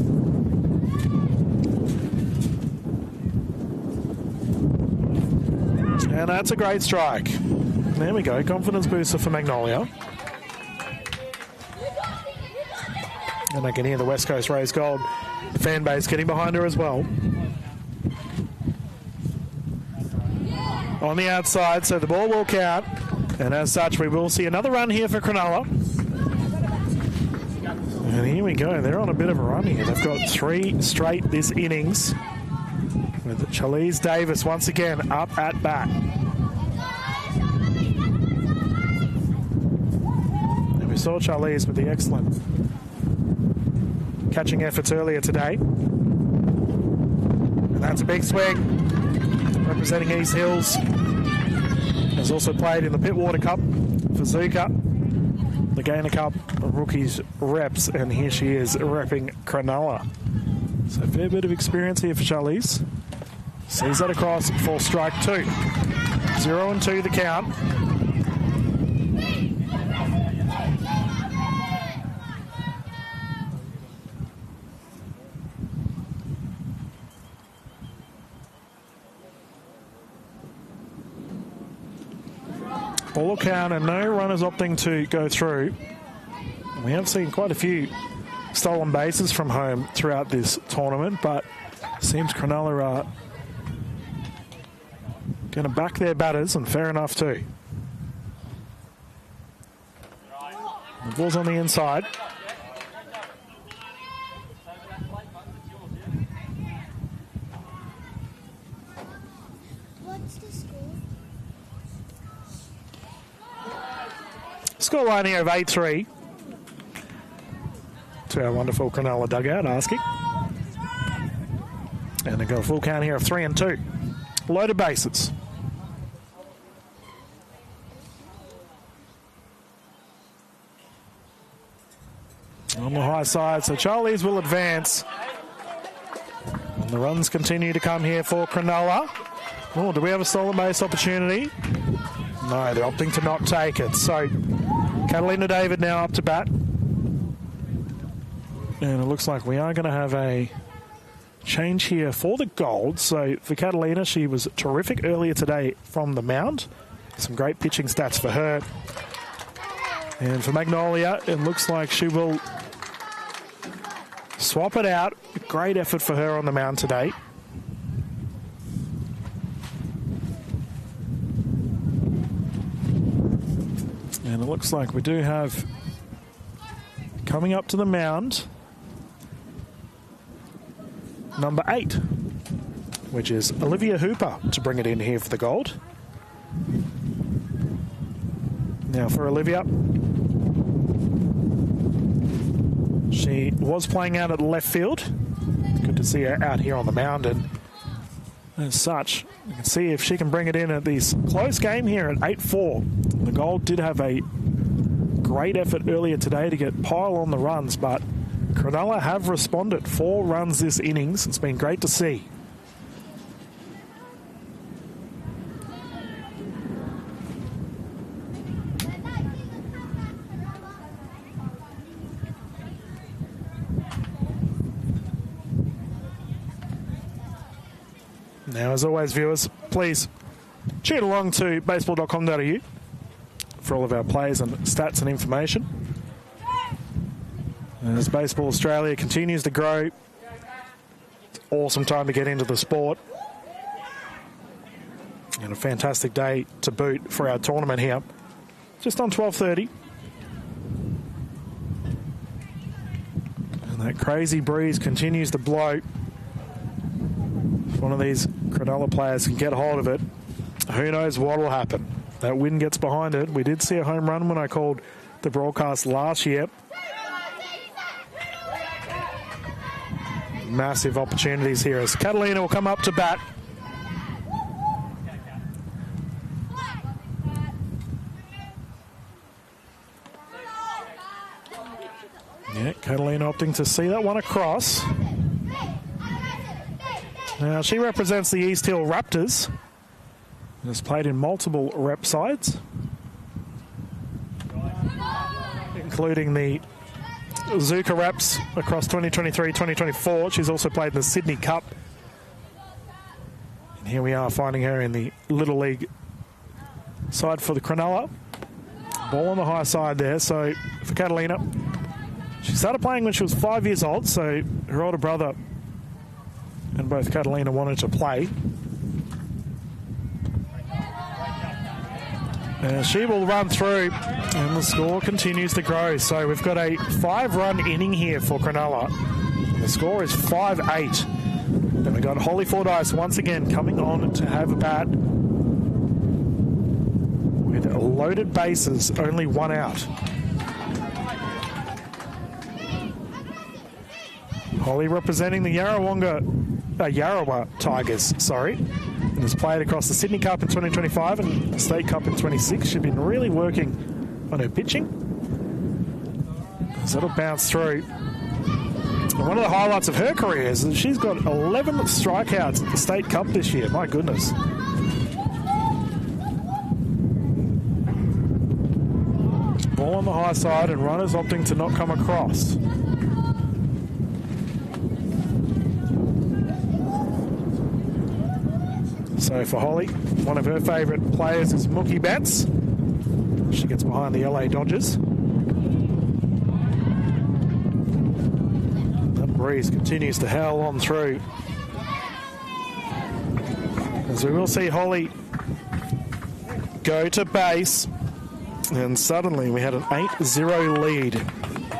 And that's a great strike. There we go. Confidence booster for Magnolia. And I can hear the West Coast Rays Gold fan base getting behind her as well. On the outside, so the ball will count. And as such, we will see another run here for Cronulla. And here we go. They're on a bit of a run here. They've got 3 straight this innings. With Charlize Davis once again up at bat. And we saw Charlize with the excellent catching efforts earlier today. And that's a big swing. Representing East Hills. Has also played in the Pittwater Cup for Zuka, the Gainer Cup rookies reps, and here she is repping Cronulla. So a fair bit of experience here for Charlize. Sees that across for strike 2. 0-2 the count. Ball count and no runners opting to go through. We have seen quite a few stolen bases from home throughout this tournament, but it seems Cronulla are going to back their batters, and fair enough too. The ball's on the inside. What's the score? Scoreline here of 8-3 to our wonderful Cronulla dugout asking. And they've got a full count here of 3-2. Loaded bases. On the high side, so Charlize will advance. And the runs continue to come here for Cronulla. Oh, do we have a stolen base opportunity? No, they're opting to not take it. So Catalina David now up to bat. And it looks like we are going to have a change here for the Gold. So for Catalina, she was terrific earlier today from the mound. Some great pitching stats for her. And for Magnolia, it looks like she will swap it out. Great effort for her on the mound today. And it looks like we do have coming up to the mound number 8, which is Olivia Hooper to bring it in here for the Gold. Now for Olivia, she was playing out at left field. It's good to see her out here on the mound, and as such, you can see if she can bring it in at this close game here at 8-4. The Gold did have a great effort earlier today to get pile on the runs, but Cronulla have responded. 4 runs this innings. It's been great to see. Now, as always, viewers, please tune along to baseball.com.au for all of our players and stats and information. And as Baseball Australia continues to grow, it's an awesome time to get into the sport. And a fantastic day to boot for our tournament here. Just on 12:30. And that crazy breeze continues to blow. If one of these Cronulla players can get hold of it, who knows what will happen. That wind gets behind it. We did see a home run when I called the broadcast last year. Massive opportunities here as Catalina will come up to bat. Yeah, Catalina opting to see that one across. Now, she represents the East Hill Raptors. Has played in multiple rep sides, including the Zuka Raps across 2023-2024. She's also played in the Sydney Cup. And here we are finding her in the Little League side for the Cronulla. Ball on the high side there. So for Catalina, she started playing when she was 5 years old, so her older brother and both Catalina wanted to play. She will run through, and the score continues to grow. So we've got a 5-run inning here for Cronulla. The score is 5-8. Then we've got Holly Fordyce once again coming on to have a bat with loaded bases, only 1 out. Holly representing the Yarrawa Tigers, sorry. and has played across the Sydney Cup in 2025 and the State Cup in 26. She's been really working on her pitching. So that'll bounce through. And one of the highlights of her career is that she's got 11 strikeouts at the State Cup this year. My goodness. Ball on the high side and runners opting to not come across. So for Holly, one of her favourite players is Mookie Betts. She gets behind the LA Dodgers. That breeze continues to howl on through. As we will see Holly go to base. And suddenly we had an 8-0 lead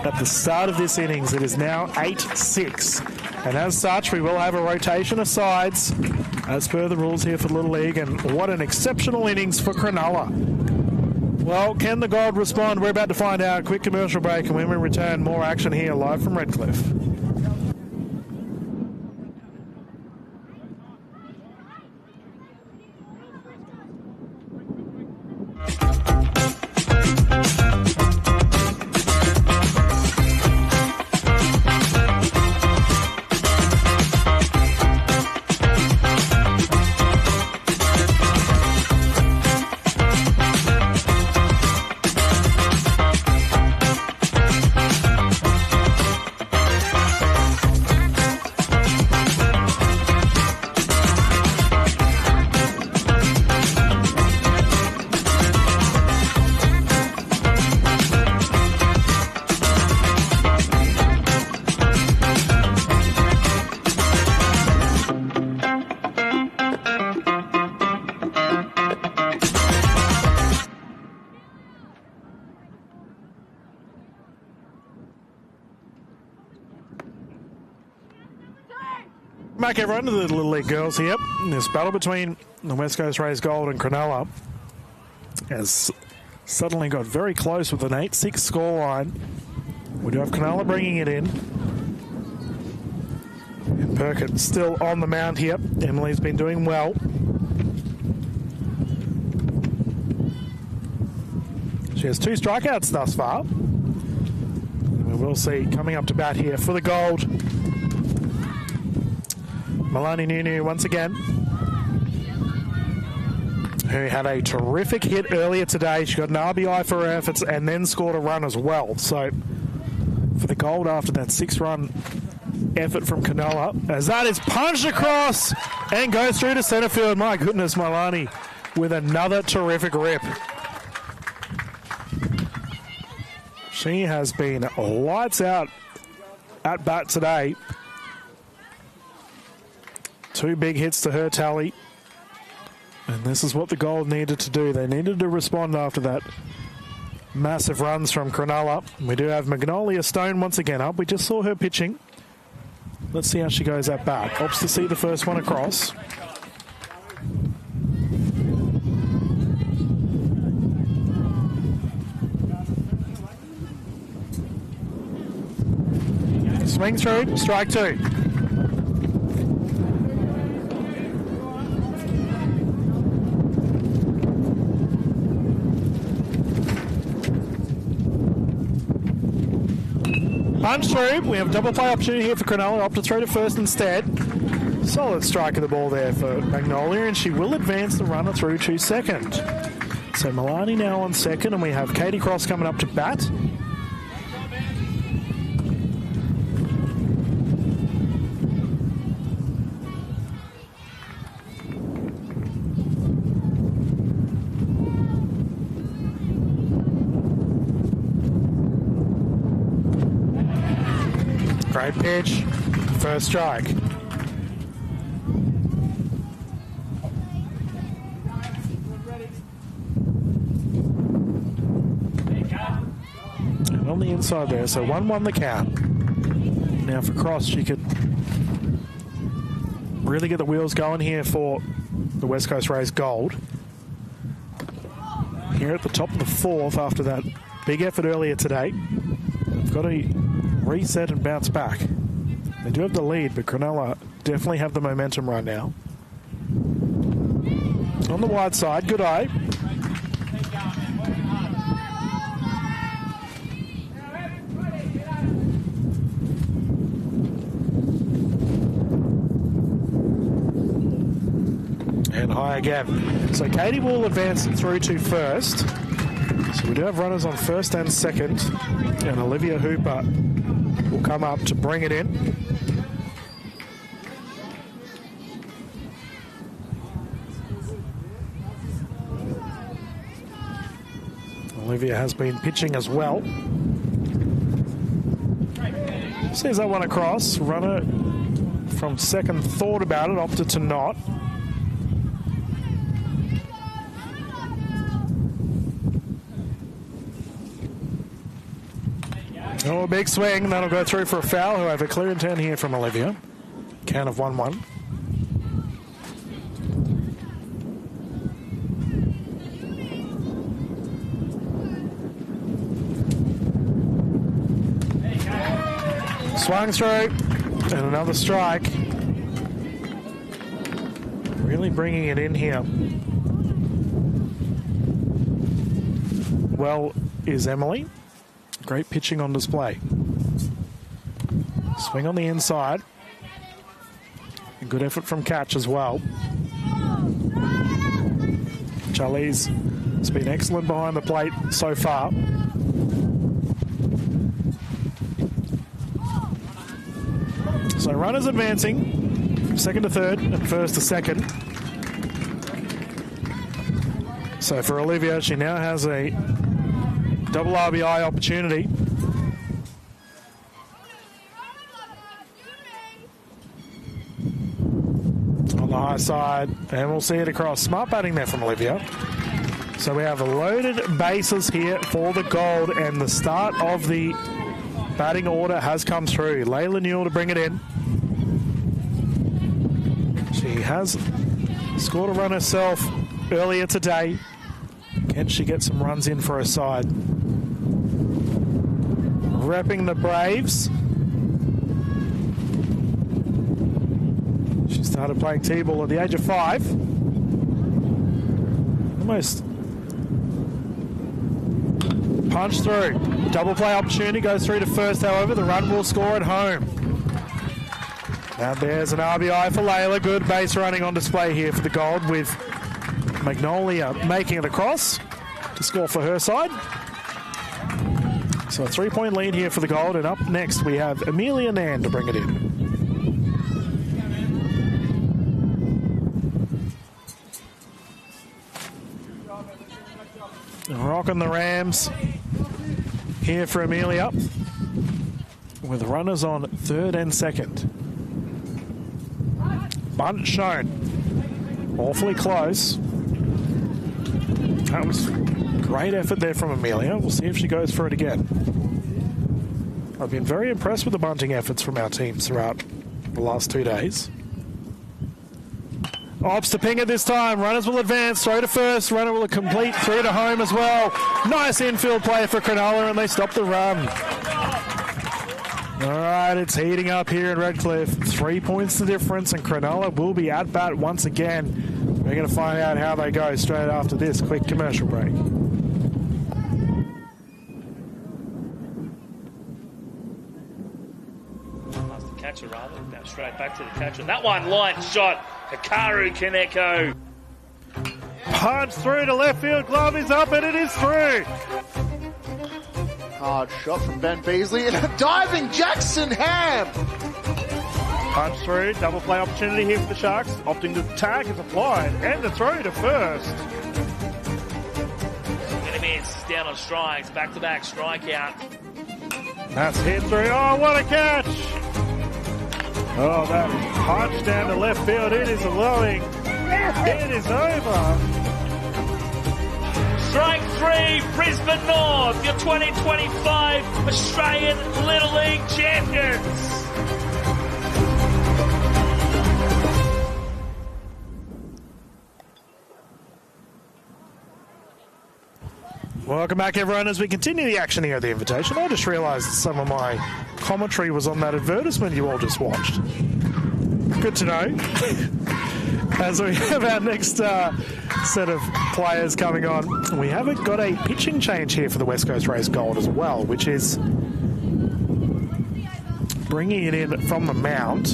at the start of this innings. It is now 8-6. And as such, we will have a rotation of sides as per the rules here for Little League. And what an exceptional innings for Cronulla. Well, can the Gold respond? We're about to find out. Quick commercial break, and when we return, more action here live from Redcliffe. Back everyone to the Little League girls here. This battle between the West Coast Rays Gold and Cronulla has suddenly got very close with an 8-6 scoreline. We do have Cronulla bringing it in. And Perkins still on the mound here. Emily's been doing well. She has 2 strikeouts thus far. And we will see coming up to bat here for the Gold. Milani Nunu once again, who had a terrific hit earlier today. She got an RBI for her efforts and then scored a run as well. So for the Gold after that 6-run effort from Cronulla, as that is punched across and goes through to centre field. My goodness, Milani with another terrific rip. She has been lights out at bat today. 2 big hits to her tally. And this is what the Gold needed to do. They needed to respond after that massive runs from Cronulla. We do have Magnolia Stone once again up. We just saw her pitching. Let's see how she goes at bat. Opts to see the first one across. Swing through, strike 2. Punch through. We have a double play opportunity here for Cronulla. Opt to throw to first instead. Solid strike of the ball there for Magnolia, and she will advance the runner through to second. So Milani now on second, and we have Katie Cross coming up to bat. Great pitch, first strike. And on the inside there, so 1-1 the count. Now for Cross, she could really get the wheels going here for the West Coast Rays Gold. Here at the top of the 4th after that big effort earlier today. They've got to reset and bounce back. They do have the lead, but Cronulla definitely have the momentum right now. On the wide side, good eye. And high again. So Katie will advance through to first. So we do have runners on first and second. And Olivia Hooper will come up to bring it in. Olivia has been pitching as well. Sees that one across. Runner from second thought about it, opted to not. Oh, a big swing. That'll go through for a foul. However, clear and turn here from Olivia. Count of 1-1. Swung through, and another strike. Really bringing it in here. Well is Emily. Great pitching on display. Swing on the inside. A good effort from catch as well. Charlize has been excellent behind the plate so far. So runners advancing from second to third and first to second. So for Olivia, she now has a double RBI opportunity. On the high side, and we'll see it across. Smart batting there from Olivia. So we have loaded bases here for the gold, and the start of the batting order has come through. Layla Newell to bring it in. She has scored a run herself earlier today. Can she get some runs in for her side? Repping the Braves. She started playing T-ball at the age of 5. Almost punch through. Double play opportunity goes through to first, however. The run will score at home. Now there's an RBI for Layla. Good base running on display here for the gold, with Magnolia making it across to score for her side. So a 3-point lead here for the gold, and up next we have Amelia Nan to bring it in. Rocking the Rams here for Amelia, with runners on third and second. Bunt shown. Awfully close. That was great effort there from Amelia. We'll see if she goes for it again. I've been very impressed with the bunting efforts from our teams throughout the last 2 days. Ops to ping it this time. Runners will advance. Throw to first. Runner will complete through to home as well. Nice infield play for Cronulla, and they stop the run. All right, it's heating up here in Redcliffe. 3 points the difference, and Cronulla will be at bat once again. We're going to find out how they go straight after this quick commercial break. Catcher rather, now straight back to the catcher. That one, line shot. Hikaru Kaneko. Punch through to left field. Glove is up, and it is through. Hard shot from Ben Beasley, and a diving Jackson Ham. Punch through. Double play opportunity here for the Sharks. Opting to tag is applied, and the throw to first. Enemies down on strikes. Back-to-back strikeout. That's hit through. Oh, what a catch! Oh, that punch down to left field. It is glowing. It is over. Strike 3, Brisbane North, your 2025 Australian Little League champions. Welcome back, everyone, as we continue the action here at the Invitation. I just realised some of my commentary was on that advertisement you all just watched. Good to know. As we have our next set of players coming on, we haven't got a pitching change here for the West Coast Race Gold as well, which is bringing it in from the mound.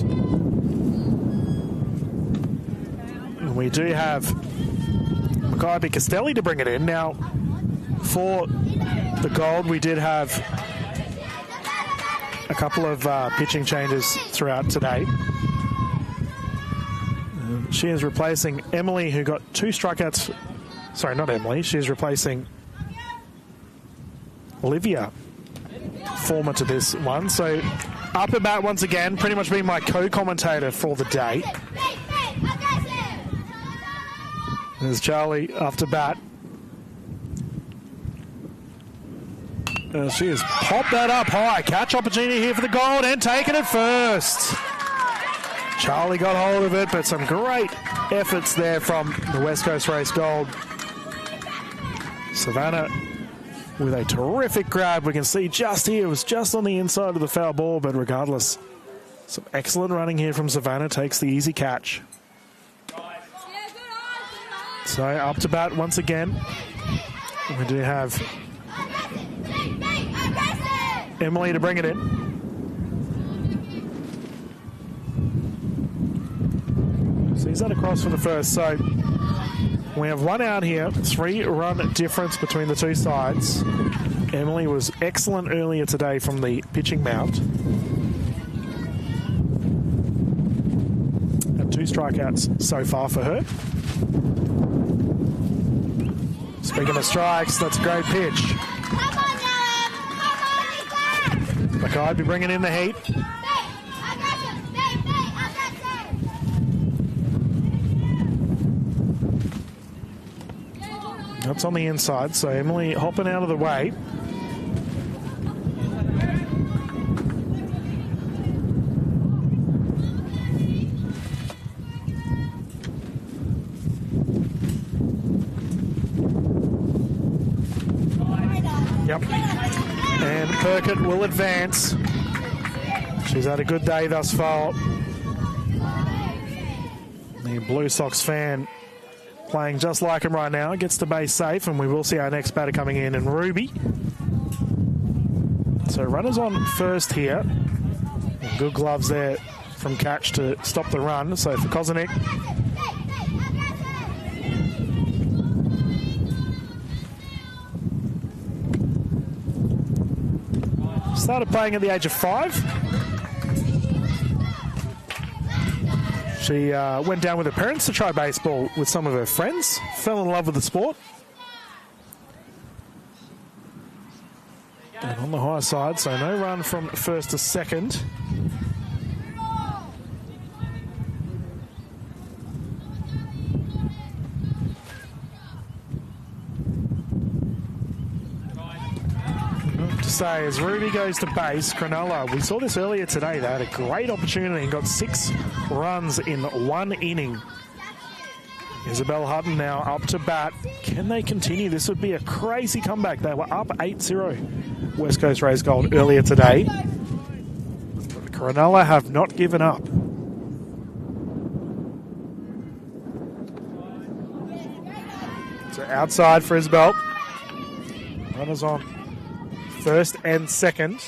And we do have Mackay Castelli to bring it in. Now, for the Gold, we did have a couple of pitching changes throughout today. She is replacing Emily, who got 2 strikeouts. Sorry, not Emily. She's replacing Olivia, former to this one. So up at bat once again, pretty much being my co-commentator for the day. There's Charlie up to bat. She has popped that up high. Catch opportunity here for the Gold and taken it first. Charlie got hold of it, but some great efforts there from the West Coast Race Gold. Savannah with a terrific grab. We can see just here, it was just on the inside of the foul ball, but regardless, some excellent running here from Savannah. Takes the easy catch. So up to bat once again. We do have Emily to bring it in. Sees that across for the first. So we have 1 out here, 3-run difference between the two sides. Emily was excellent earlier today from the pitching mound. And 2 strikeouts so far for her. Speaking of strikes, that's a great pitch. Mackay be bringing in the heat. That's on the inside, so Emily hopping out of the way. Yep. And Perkett will advance. She's had a good day thus far. The Blue Sox fan playing just like him right now. Gets to base safe, and we will see our next batter coming in Ruby. So runners on first here. And good gloves there from catch to stop the run. So for Kozanik. Started playing at the age of 5. She went down with her parents to try baseball with some of her friends. Fell in love with the sport. And on the high side, so no run from first to second. To say, as Ruby goes to base, Cronulla, we saw this earlier today, they had a great opportunity and got 6 runs in 1 inning. Isabel Hutton now up to bat. Can they continue? This would be a crazy comeback. They were up 8-0 West Coast Race Gold earlier today. But Cronulla have not given up. So outside for Isabel. Runners on first and second.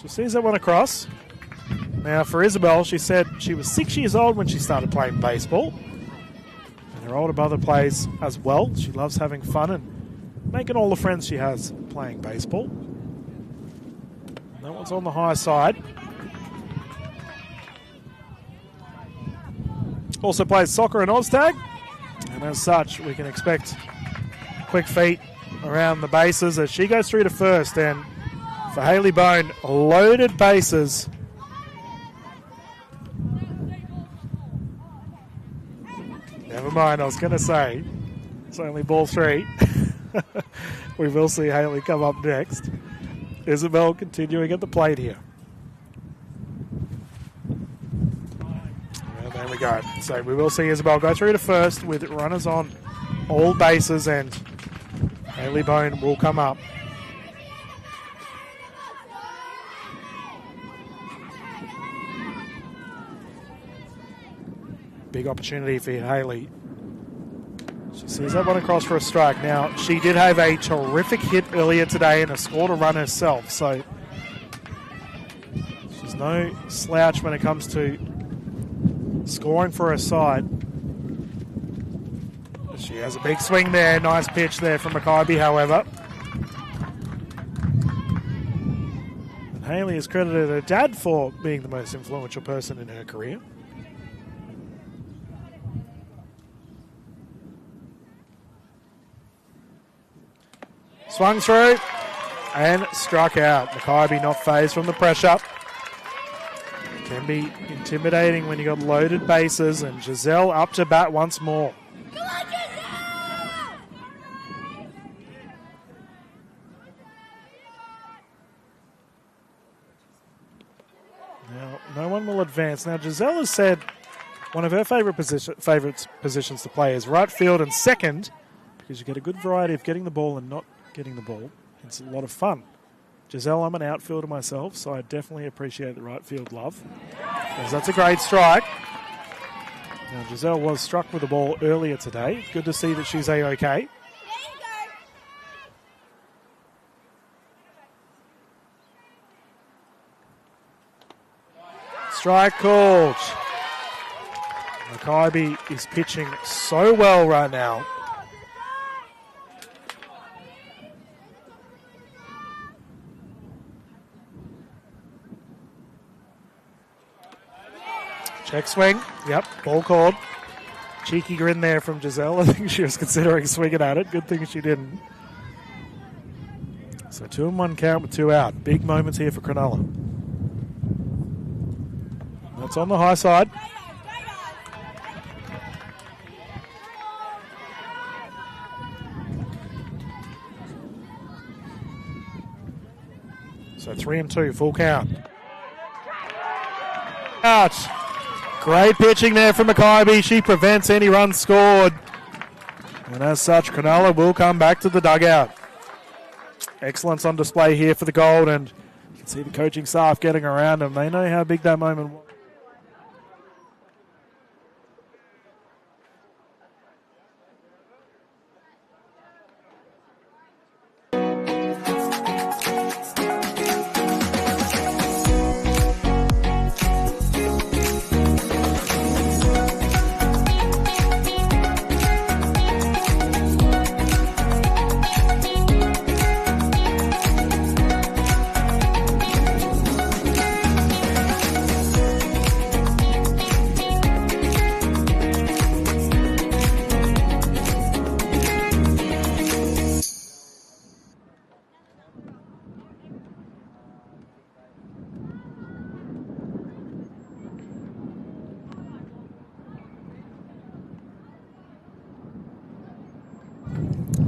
She sees that one across. Now for Isabel, she said she was 6 years old when she started playing baseball. And her older brother plays as well. She loves having fun and making all the friends she has playing baseball. That one's on the high side. Also plays soccer and Oztag. And as such, we can expect quick feet around the bases as she goes through to first. And for Hayley Bone, loaded bases. Never mind, I was going to say, it's only ball 3. We will see Hayley come up next. Isabel continuing at the plate here. And there we go. So we will see Isabel go through to first with runners on all bases, and Haley Bone will come up. Big opportunity for Haley. She sees that one across for a strike. Now, she did have a terrific hit earlier today and has scored a run herself, so she's no slouch when it comes to scoring for her side. She has a big swing there. Nice pitch there from Mackay, however. And Haley has credited her dad for being the most influential person in her career. Swung through and struck out. Mackay not phased from the pressure. Can be intimidating when you got loaded bases, and Giselle up to bat once more. Come on, Giselle! Now, no one will advance. Now, Giselle has said one of her favourite positions to play is right field and second, because you get a good variety of getting the ball and not getting the ball. It's a lot of fun. Giselle, I'm an outfielder myself, so I definitely appreciate the right field love. Because that's a great strike. Now, Giselle was struck with the ball earlier today. Good to see that she's A-OK. Strike called. Mackay is pitching so well right now. Check swing. Yep, ball called. Cheeky grin there from Giselle. I think she was considering swinging at it. Good thing she didn't. So 2-1 count with 2 out. Big moments here for Cronulla. That's on the high side. So 3-2, full count. Out. Great pitching there from Mackay. She prevents any runs scored. And as such, Cronulla will come back to the dugout. Excellence on display here for the Gold, and you can see the coaching staff getting around them. They know how big that moment was.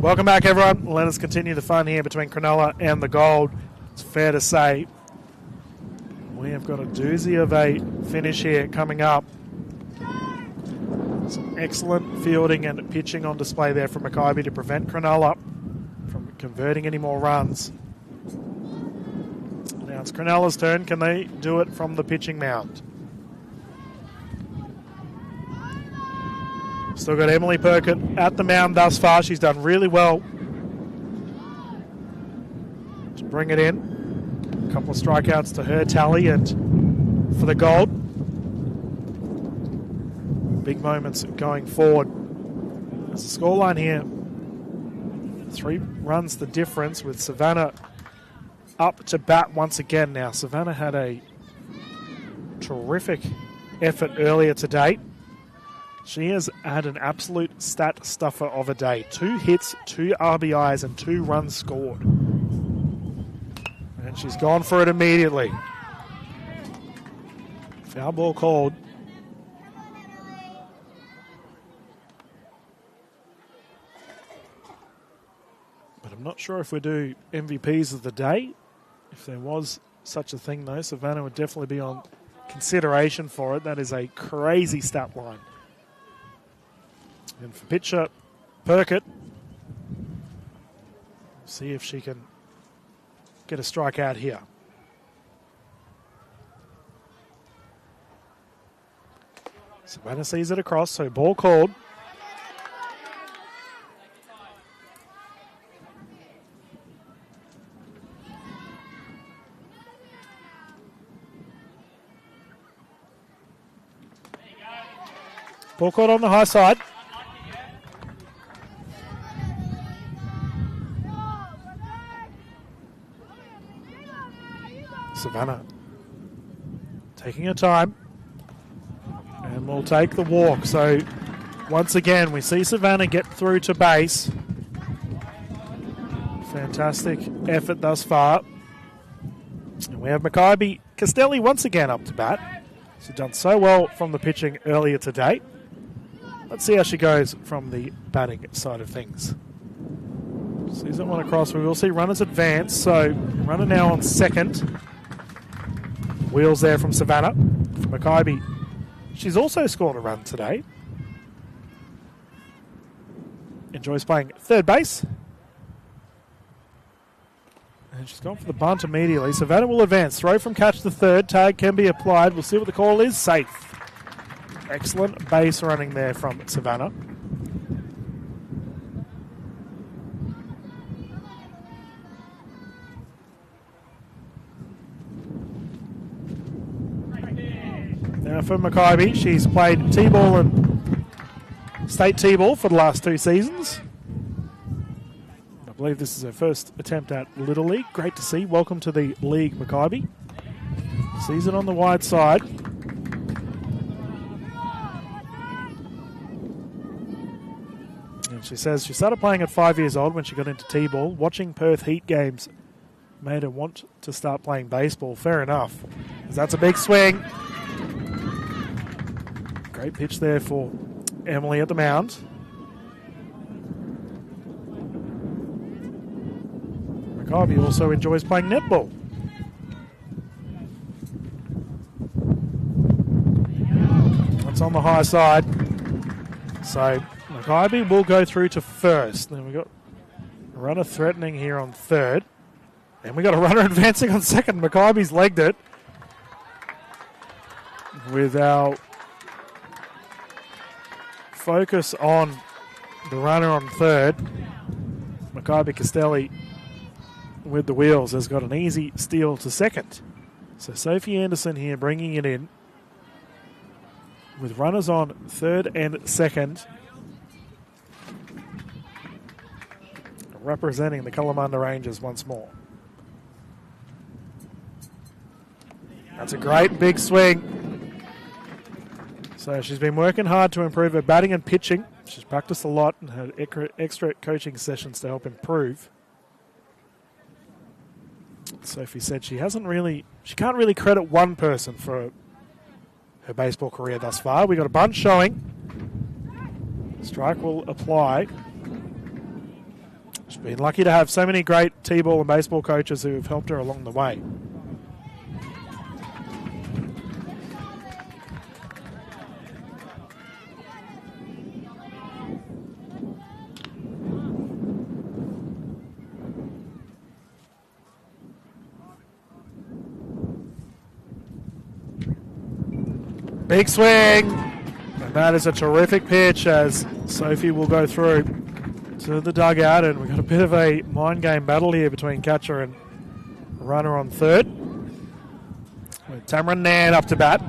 Welcome back, everyone. Let us continue the fun here between Cronulla and the Gold. It's fair to say we have got a doozy of a finish here coming up. Some excellent fielding and pitching on display there from Mackay to prevent Cronulla from converting any more runs. Now it's Cronulla's turn. Can they do it from the pitching mound? Still got Emily Perkett at the mound thus far. She's done really well to bring it in. A couple of strikeouts to her tally, and for the Gold, big moments going forward. There's a scoreline here. 3 runs the difference, with Savannah up to bat once again now. Savannah had a terrific effort earlier today. She has had an absolute stat stuffer of a day. 2 hits, 2 RBIs, and 2 runs scored. And she's gone for it immediately. Foul ball called. But I'm not sure if we do MVPs of the day. If there was such a thing, though, Savannah would definitely be on consideration for it. That is a crazy stat line. And for pitcher Perkett. See if she can get a strike out here. Savannah sees it across, so ball called. Ball called on the high side. Savannah taking her time. And we'll take the walk. So once again, we see Savannah get through to base. Fantastic effort thus far. And we have Makybe Castelli once again up to bat. She's done so well from the pitching earlier today. Let's see how she goes from the batting side of things. Sees that one across. We will see runners advance. So runner now on second. Wheels there from Savannah. Makybe. She's also scored a run today. Enjoys playing third base. And she's gone for the bunt immediately. Savannah will advance. Throw from catch to third. Tag can be applied. We'll see what the call is. Safe. Excellent base running there from Savannah. Now for Makybe, she's played T-ball and state T-ball for the last 2 seasons. I believe this is her first attempt at Little League. Great to see. Welcome to the league, Makybe. Sees it on the wide side. And she says she started playing at 5 years old when she got into T-ball. Watching Perth Heat games made her want to start playing baseball. Fair enough. That's a big swing. Great pitch there for Emily at the mound. Makybe also enjoys playing netball. That's on the high side. So Makybe will go through to first. Then we've got a runner threatening here on third. And we've got a runner advancing on second. Makybe's legged it. With our focus on the runner on third, Makybe Castelli with the wheels has got an easy steal to second. So Sophie Anderson here bringing it in with runners on third and second, representing the Kalamunda Rangers once more. That's a great big swing. So she's been working hard to improve her batting and pitching. She's practiced a lot and had extra coaching sessions to help improve. Sophie said she can't really credit one person for her baseball career thus far. We got a bunt showing. Strike will apply. She's been lucky to have so many great T-ball and baseball coaches who have helped her along the way. Big swing, and that is a terrific pitch as Sophie will go through to the dugout, and we've got a bit of a mind game battle here between catcher and runner on third. With Tamara Nan up to bat.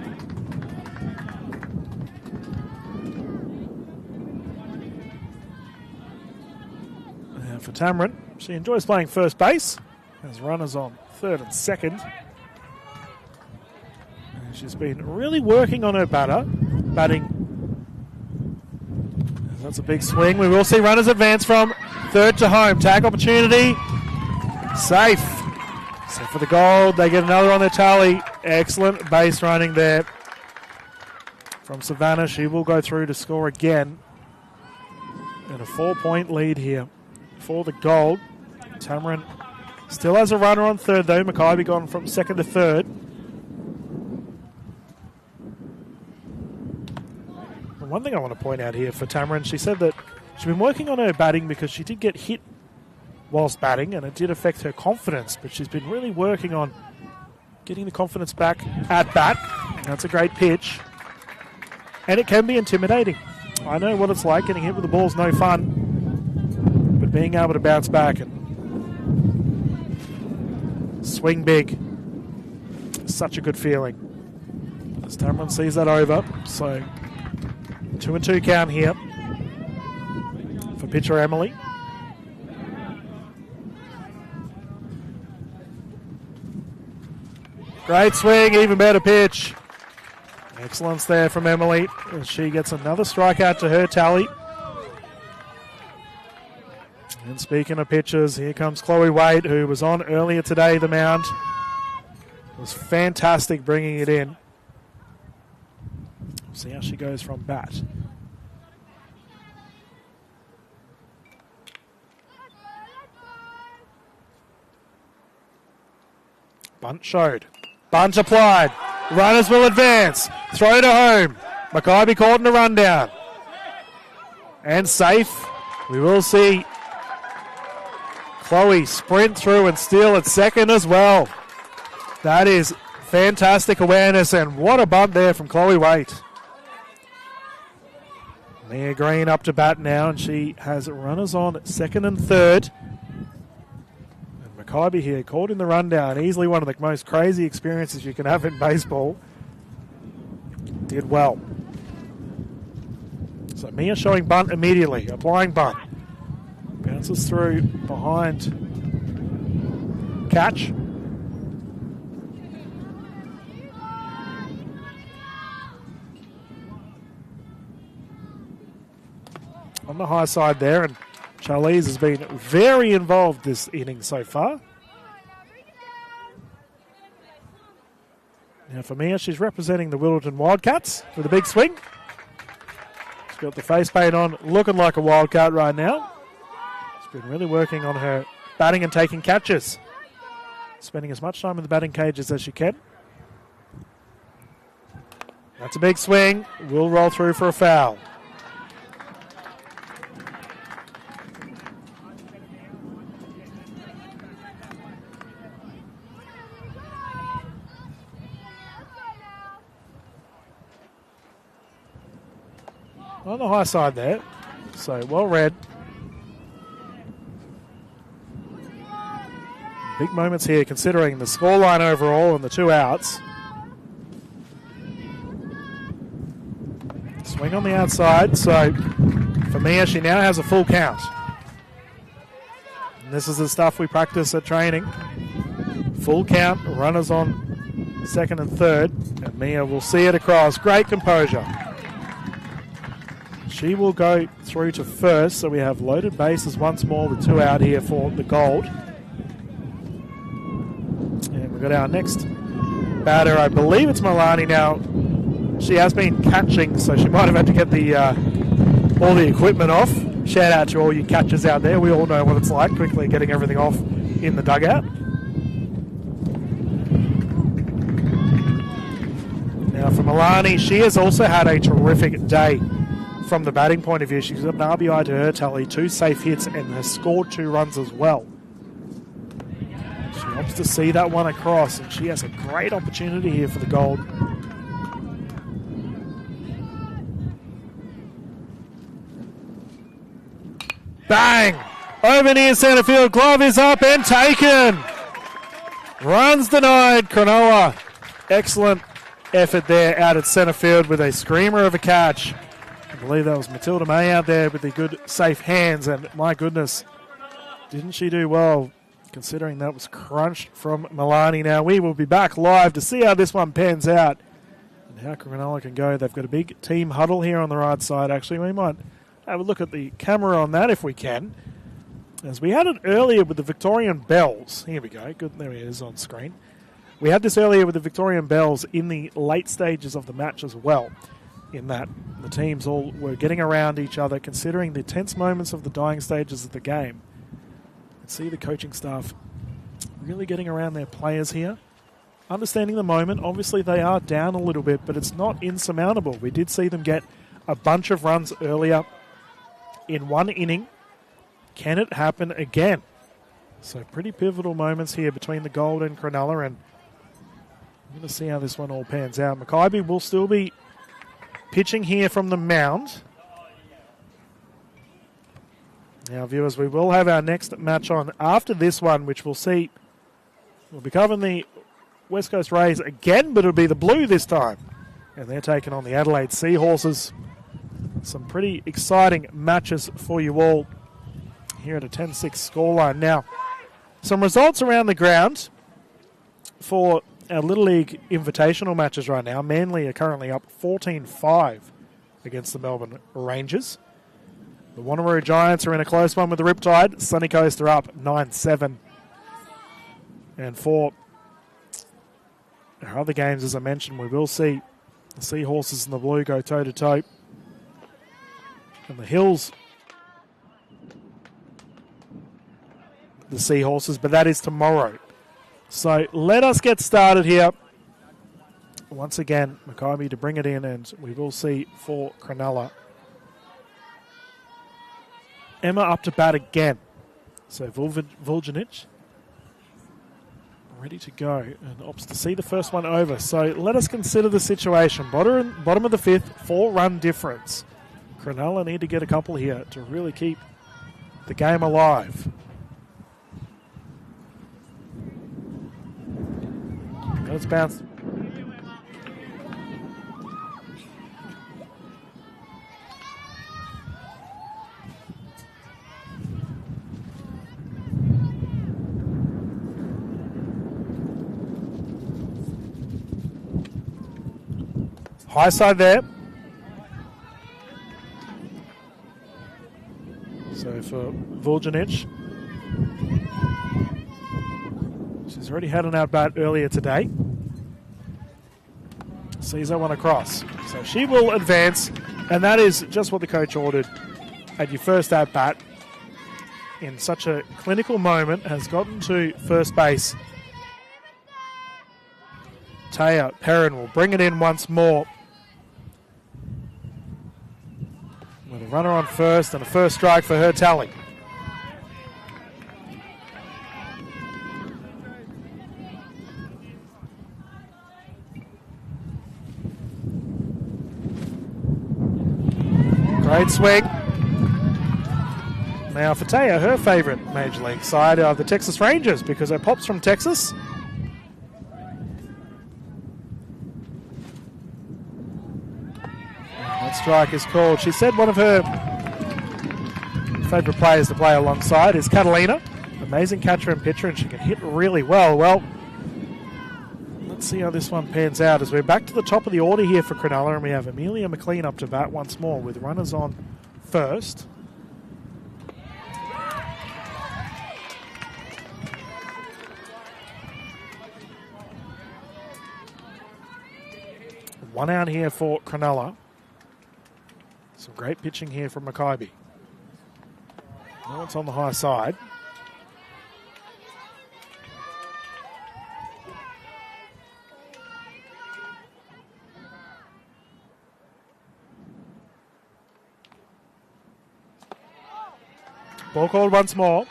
And for Tamarin, she enjoys playing first base as runners on third and second. She's been really working on her batting. That's a big swing. We will see runners advance from third to home. Tag opportunity. Safe. So for the goal, they get another on their tally. Excellent base running there from Savannah. She will go through to score again. And a 4-point lead here for the gold. Tamarin still has a runner on third though. Makybe gone from second to third. One thing I want to point out here for Tamarin, she said that She's been working on her batting because she did get hit whilst batting, and it did affect her confidence, but she's been really working on getting the confidence back at bat. That's a great pitch. And it can be intimidating. I know what it's like. Getting hit with the ball's no fun, but being able to bounce back and swing big, such a good feeling. As Tamron sees that over, so 2-2 count here for pitcher Emily. Great swing, even better pitch. Excellence there from Emily as she gets another strikeout to her tally. And speaking of pitchers, here comes Chloe Wade, who was on earlier today, the mound. Was fantastic bringing it in. We'll see how she goes from bat. Bunt showed. Bunt applied. Runners will advance. Throw to home. Mackay caught in a rundown. And safe. We will see Chloe sprint through and steal at second as well. That is fantastic awareness, and what a bunt there from Chloe Waite. Mia Green up to bat now, and she has runners on second and third. And Mackay here caught in the rundown. Easily one of the most crazy experiences you can have in baseball. Did well. So Mia showing bunt immediately, applying bunt. Bounces through behind catch. On the high side there, and Charlize has been very involved this inning so far. Now for Mia, she's representing the Wilderton Wildcats with a big swing. She's got the face paint on, looking like a Wildcat right now. She's been really working on her batting and taking catches. Spending as much time in the batting cages as she can. That's a big swing. Will roll through for a foul. On the high side there, so well read. Big moments here considering the scoreline overall and the 2 outs. Swing on the outside, so for Mia, she now has a full count. And this is the stuff we practice at training. Full count, runners on second and third, and Mia will see it across. Great composure. She will go through to first, so we have loaded bases once more with 2 out here for the Gold. And we've got our next batter. I believe it's Milani now. She has been catching, so she might have had to get the all the equipment off. Shout out to all you catchers out there. We all know what it's like, quickly getting everything off in the dugout. Now for Milani, she has also had a terrific day. From the batting point of view, she's got an RBI to her tally, 2 safe hits, and has scored 2 runs as well. She opts to see that one across, and she has a great opportunity here for the Gold. Bang! Over near centre field, glove is up and taken! Runs denied, Cronulla. Excellent effort there out at centre field with a screamer of a catch. I believe that was Matilda May out there with the good, safe hands, and my goodness, didn't she do well, considering that was crunched from Milani. Now, we will be back live to see how this one pans out and how Cronulla can go. They've got a big team huddle here on the right side, actually. We might have a look at the camera on that if we can, as we had it earlier with the Victorian Bells. Here we go. Good, there he is on screen. We had this earlier with the Victorian Bells in the late stages of the match as well, in that the teams all were getting around each other, considering the tense moments of the dying stages of the game. And see the coaching staff really getting around their players here, understanding the moment. Obviously they are down a little bit, but it's not insurmountable. We did see them get a bunch of runs earlier in one inning. Can it happen again? So pretty pivotal moments here between the Gold and Cronulla, and I'm going to see how this one all pans out. Mackay will still be pitching here from the mound. Now, viewers, we will have our next match on after this one, which we'll see. We'll be covering the West Coast Rays again, but it'll be the Blue this time. And they're taking on the Adelaide Seahorses. Some pretty exciting matches for you all here at a 10-6 scoreline. Now, some results around the ground for our Little League Invitational matches right now. Manly are currently up 14-5 against the Melbourne Rangers. The Wanneroo Giants are in a close one with the Riptide. Sunny Coast are up 9-7. And for our other games, as I mentioned, we will see the Seahorses and the Blue go toe-to-toe. And the Hills, the Seahorses, but that is tomorrow. So let us get started here. Once again, Mackay to bring it in, and we will see for Cronulla. Emma up to bat again. So Vuljanic ready to go and opts to see the first one over. So let us consider the situation. Bottom of the fifth, 4-run difference. Cronulla need to get a couple here to really keep the game alive. Let's bounce. High side there. So for Vuljanic, she's already had an at-bat earlier today. Sees that one across. So she will advance, and that is just what the coach ordered at your first at-bat. In such a clinical moment, has gotten to first base. Taya Perrin will bring it in once more. With a runner on first and a first strike for her tally. Great swing. Now for Taya, her favourite Major League side are the Texas Rangers because her pop's from Texas. That strike is called. She said one of her favourite players to play alongside is Catalina. Amazing catcher and pitcher, and she can hit really well. Well, let's see how this one pans out as we're back to the top of the order here for Cronulla, and we have Amelia McLean up to bat once more with runners on first. One out here for Cronulla. Some great pitching here from Mackay. Now it's on the high side. Ball called once more.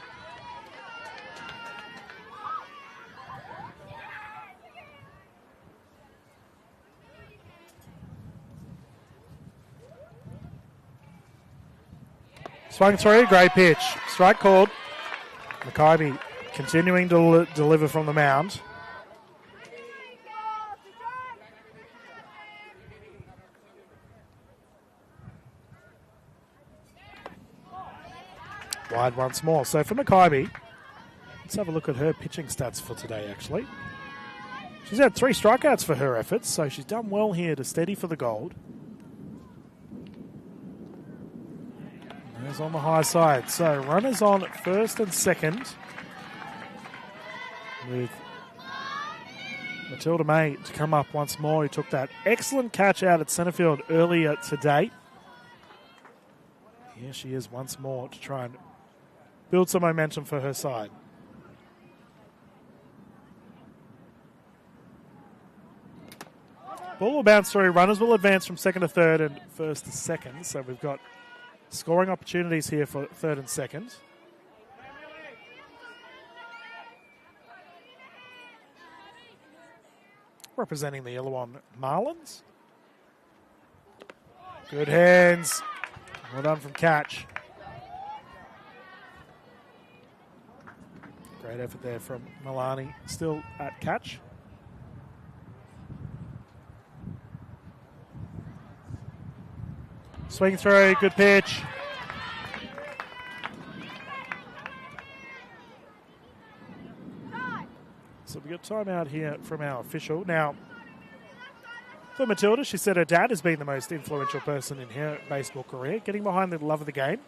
Swung through, great pitch. Strike called. Mackay continuing to deliver from the mound. Wide once more. So for Mackay, let's have a look at her pitching stats for today, actually. She's had 3 strikeouts for her efforts, so she's done well here to steady for the Gold. There's on the high side. So runners on first and second with Matilda May to come up once more. He took that excellent catch out at centre field earlier today. Here she is once more to try and build some momentum for her side. Ball will bounce through. Runners will advance from second to third and first to second. So we've got Scoring opportunities here for third and second. Representing the Illawong Marlins. Good hands. Well done from Catch. Great effort there from Milani. Still at catch. Swing through, good pitch. So we got time out here from our official. Now, for Matilda, she said her dad has been the most influential person in her baseball career, getting behind the love of the game.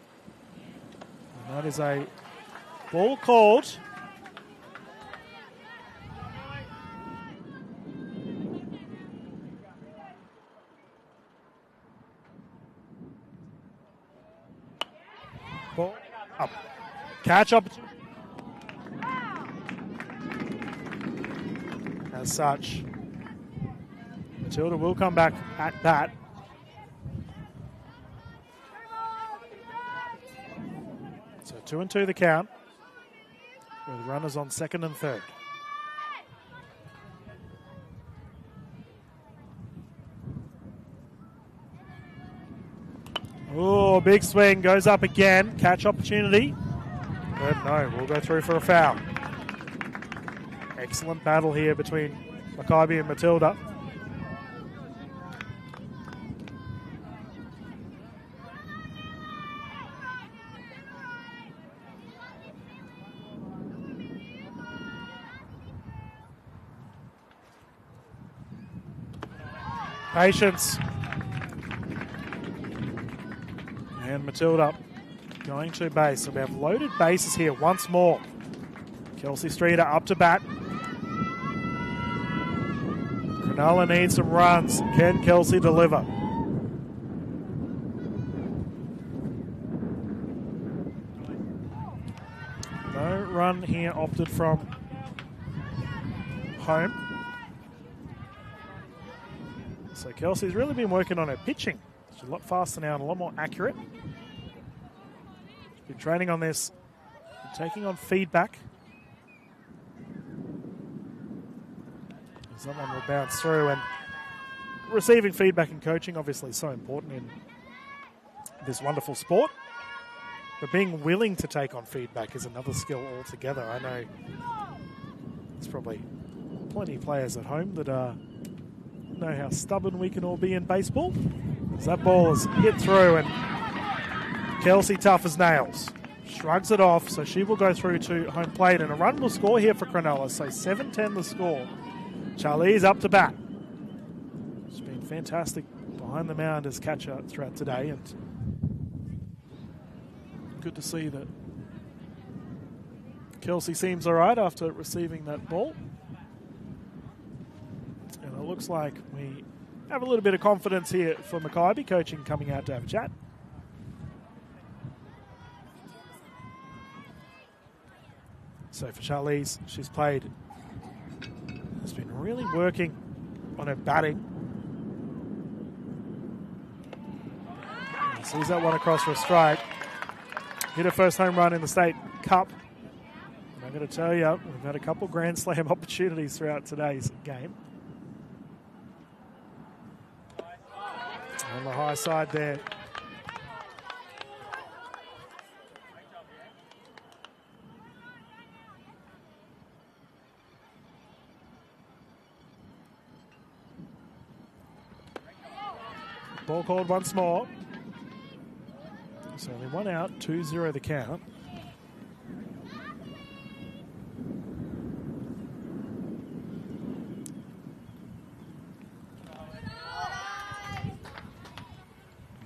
And that is a ball called. Ball up. Catch opportunity. As such, Matilda will come back at bat. So 2-2 the count, with runners on second and third. Oh, big swing, goes up again. Catch opportunity. But no, we'll go through for a foul. Excellent battle here between Makybe and Matilda. Patience. And Matilda going to base. So we have loaded bases here once more. Kelsey Streeter up to bat. Cronulla needs some runs. Can Kelsey deliver? No run here opted from home. So Kelsey's really been working on her pitching. She's a lot faster now and a lot more accurate. She's been training on this, taking on feedback. Someone will bounce through, and receiving feedback and coaching obviously so important in this wonderful sport. But being willing to take on feedback is another skill altogether. I know there's probably plenty of players at home that know how stubborn we can all be in baseball. As that ball is hit through, and Kelsey, tough as nails, shrugs it off, so she will go through to home plate, and a run will score here for Cronulla. So 7-10 the score. Charlie's up to bat. She's been fantastic behind the mound as catcher throughout today, and good to see that Kelsey seems all right after receiving that ball. And it looks like we have a little bit of confidence here for Makybe, coaching coming out to have a chat. So for Charlize, she's played, has been really working on her batting. Sees that one across for a strike. Hit her first home run in the State Cup. And I'm going to tell you, we've had a couple Grand Slam opportunities throughout today's game. On the high side there. Ball called once more. So only one out, 2-0 the count.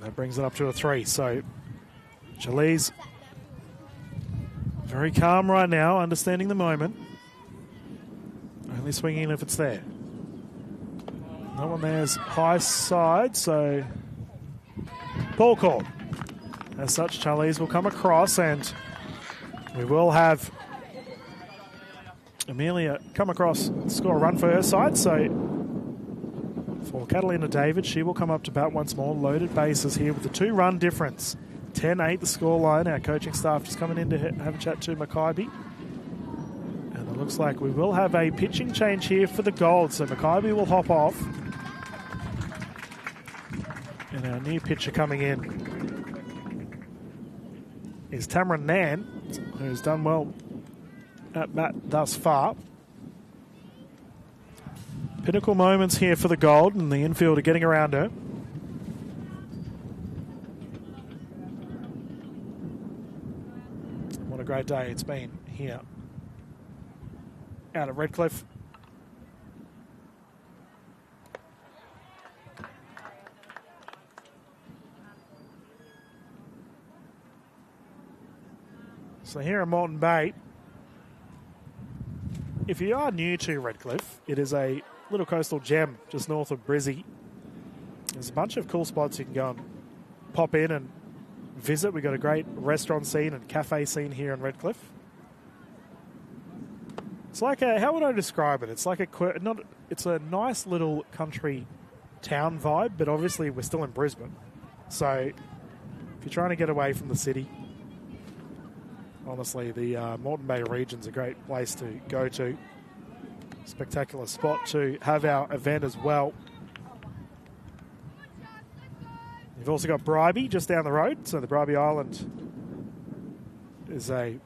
That brings it up to a 3. So Charlize very calm right now, understanding the moment. Only swinging if it's there. No one there's high side, so ball called. As such, Charlize will come across, and we will have Amelia come across and score a run for her side. So for Catalina David, she will come up to bat once more. Loaded bases here with the 2-run difference. 10-8 the scoreline. Our coaching staff just coming in to have a chat to Mackaybe. And it looks like we will have a pitching change here for the Gold. So Mackaybe will hop off. And our new pitcher coming in is Tamron Nan, who's done well at bat thus far. Pinnacle moments here for the Gold, and the infield are getting around her. What a great day it's been here out at Redcliffe. So here in Moreton Bay, if you are new to Redcliffe, it is a little coastal gem just north of Brizzy. There's a bunch of cool spots you can go and pop in and visit. We've got a great restaurant scene and cafe scene here in Redcliffe. It's like a, how would I describe it? It's like it's a nice little country town vibe, but obviously we're still in Brisbane. So if you're trying to get away from the city, honestly, the Moreton Bay region's a great place to go to. Spectacular spot to have our event as well. You've also got Bribie just down the road. So the Bribie Island is a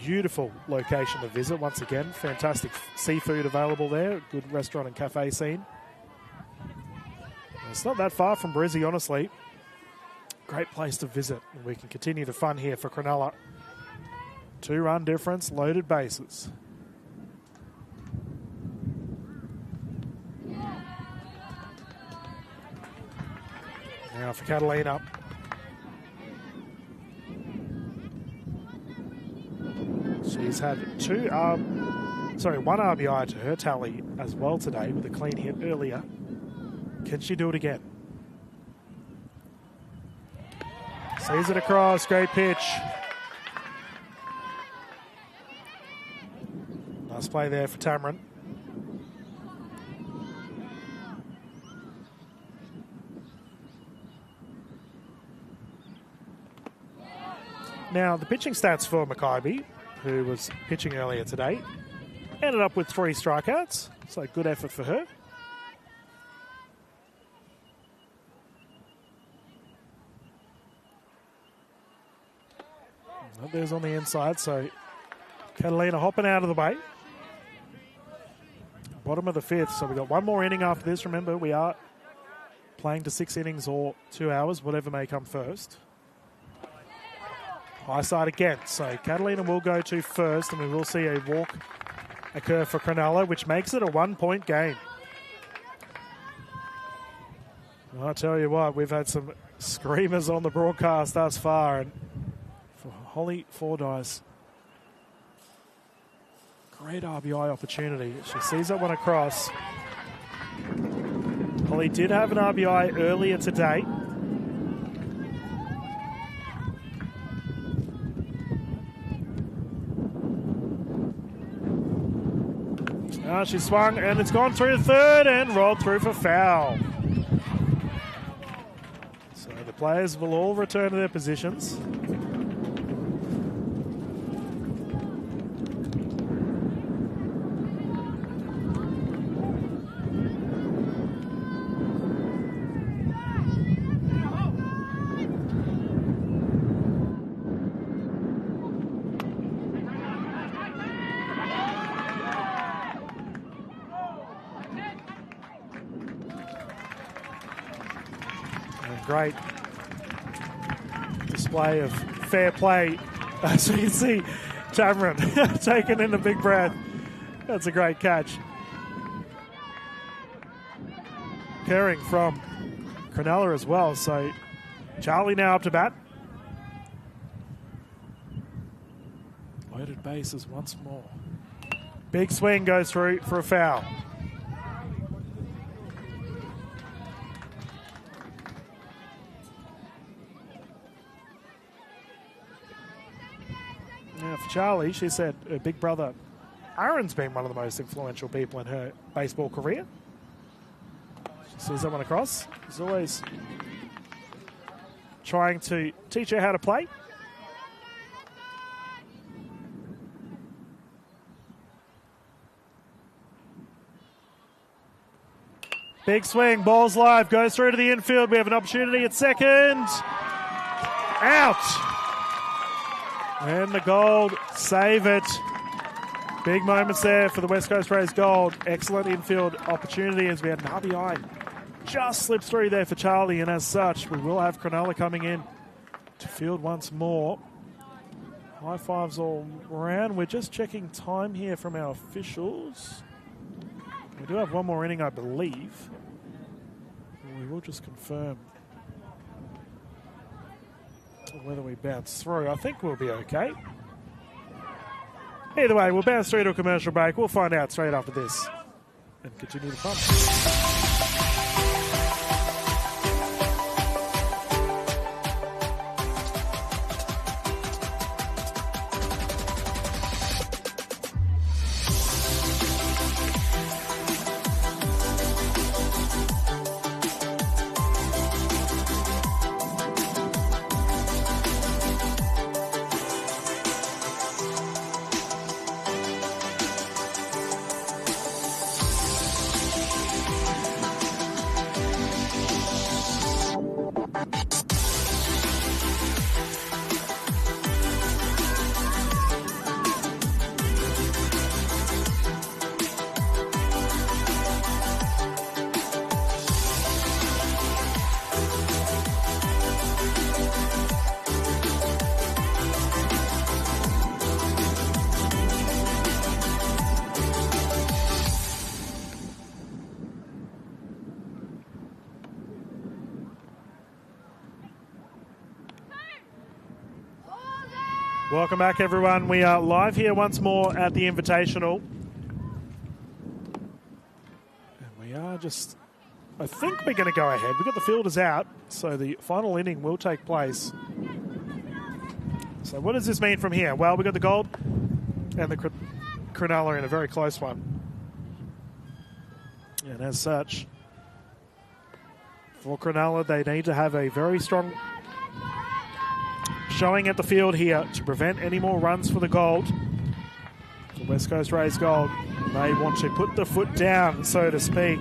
beautiful location to visit. Once again, fantastic seafood available there. Good restaurant and cafe scene. It's not that far from Brizzy, honestly. Great place to visit. And we can continue the fun here for Cronulla. 2-run difference, loaded bases. Now for Catalina. She's had one RBI to her tally as well today with a clean hit earlier. Can she do it again? Sees it across, great pitch. Nice play there for Tamron. Now, the pitching stats for Mackaybe, who was pitching earlier today, ended up with 3 strikeouts, so good effort for her. There's on the inside, so Catalina hopping out of the way. Bottom of the 5th, so we've got one more inning after this. Remember, we are playing to 6 innings or 2 hours, whatever may come first. High side again, so Catalina will go to first, and we will see a walk occur for Cronulla, which makes it a 1-point game. Well, I'll tell you what, we've had some screamers on the broadcast thus far, and for Holly Fordyce, great RBI opportunity. She sees that one across. Holly did have an RBI earlier today. She swung, and it's gone through the 3rd and rolled through for foul. So the players will all return to their positions. Great display of fair play. As you can see, Tamron taking in a big breath. That's a great catch. Occurring from Cronulla as well. So Charlie now up to bat. Loaded bases once more. Big swing goes through for a foul. Now for Charlie, she said her big brother Aaron's been one of the most influential people in her baseball career. She sees that one across. There's always trying to teach her how to play. Big swing, ball's live, goes through to the infield. We have an opportunity at second. Out. And the Gold save it. Big moments there for the West Coast Rays Gold. Excellent infield opportunity as we had an RBI. Just slipped through there for Charlie, and as such, we will have Cronulla coming in to field once more. High fives all around. We're just checking time here from our officials. We do have one more inning, I believe. We will just confirm whether we bounce through. I think we'll be okay. Either way, we'll bounce through to a commercial break. We'll find out straight after this and continue the fun. Welcome back, everyone. We are live here once more at the Invitational. And we are just... I think we're going to go ahead. We've got the fielders out, so the final inning will take place. So what does this mean from here? Well, we've got the Gold and the Cronulla in a very close one. And as such, for Cronulla, they need to have a very strong showing at the field here to prevent any more runs for the Gold. The West Coast Rays Gold, they want to put the foot down, so to speak.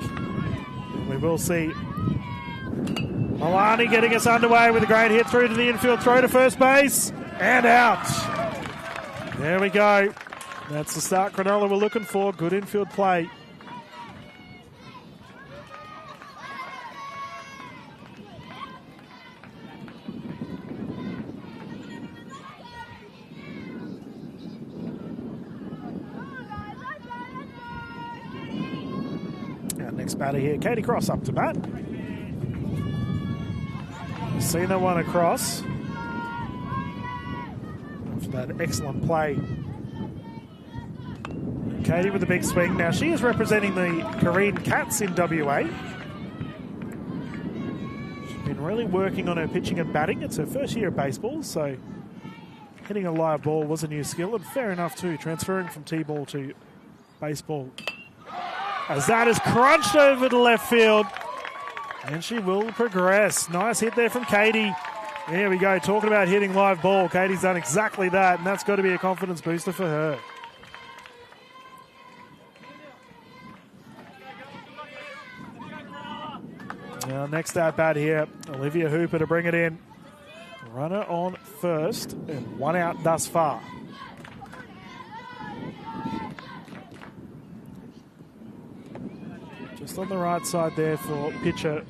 We will see Malani getting us underway with a great hit through to the infield, throw to first base, and out. There we go. That's the start Cronulla were looking for. Good infield play. Next batter here, Katie Cross up to bat. Seen that one across. After that excellent play. Katie with a big swing. Now she is representing the Korean Cats in WA. She's been really working on her pitching and batting. It's her first year of baseball, so hitting a live ball was a new skill, and fair enough too, transferring from T-ball to baseball. As that is crunched over to left field. And she will progress. Nice hit there from Katie. There we go. Talking about hitting live ball. Katie's done exactly that, and that's got to be a confidence booster for her. Now, next at bat here, Olivia Hooper to bring it in. Runner on first, and one out thus far. Just on the right side there for pitcher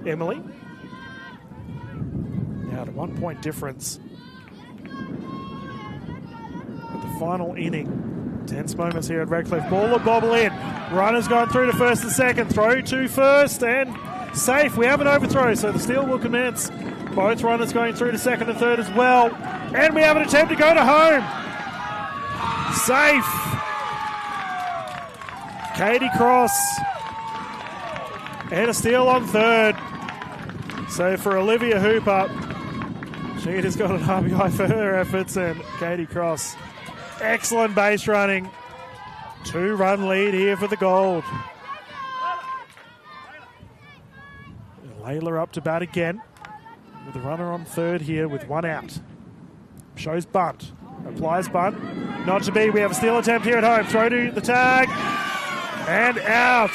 Emily. Now to 1 point difference. With the final inning. Tense moments here at Redcliffe. Ball or bobble in. Runners going through to first and second. Throw to first and safe. We have an overthrow, so the steal will commence. Both runners going through to second and third as well. And we have an attempt to go to home. Safe. Katie Cross. And a steal on third. So for Olivia Hooper, she just got an RBI for her efforts, and Katie Cross. Excellent base running. 2-run lead here for the Gold. Layla up to bat again. with a runner on third here with one out. Shows bunt. Applies bunt. Not to be. We have a steal attempt here at home. Throw to the tag. And out.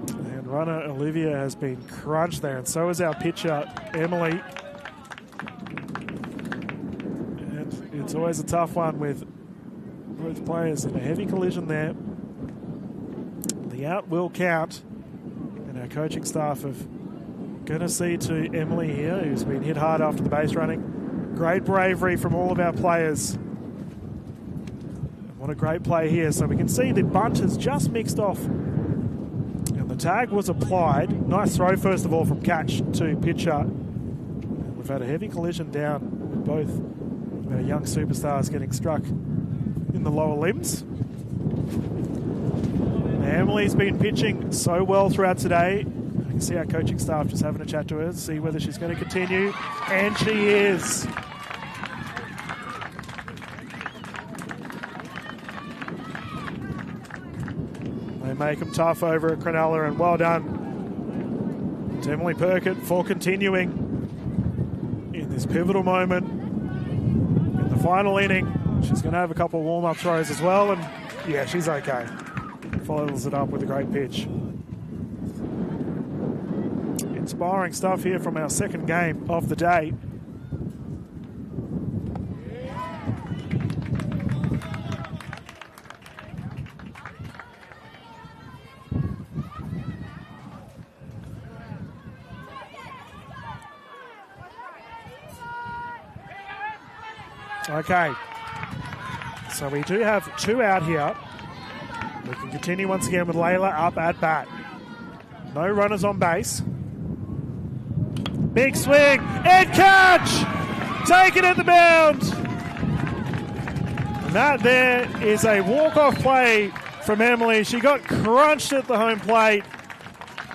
And runner Olivia has been crunched there. And so is our pitcher, Emily. And it's always a tough one with both players in a heavy collision there. The out will count. And our coaching staff have going to see to Emily here, who's been hit hard after the base running. Great bravery from all of our players. And what a great play here. So we can see the bunt has just mixed off. And the tag was applied. Nice throw, first of all, from catch to pitcher. And we've had a heavy collision down with both our young superstars getting struck in the lower limbs. Now, Emily's been pitching so well throughout today. You can see our coaching staff just having a chat to her, see whether she's going to continue. And she is. They make them tough over at Cronulla, and well done to Emily Perkett for continuing in this pivotal moment. In the final inning, she's going to have a couple of warm-up throws as well, and yeah, she's okay. Follows it up with a great pitch. Inspiring stuff here from our second game of the day. Okay, so we do have two out here. We can continue once again with Layla up at bat. No runners on base. Big swing and catch! Taken at the mound. And that there is a walk-off play from Emily. She got crunched at the home plate.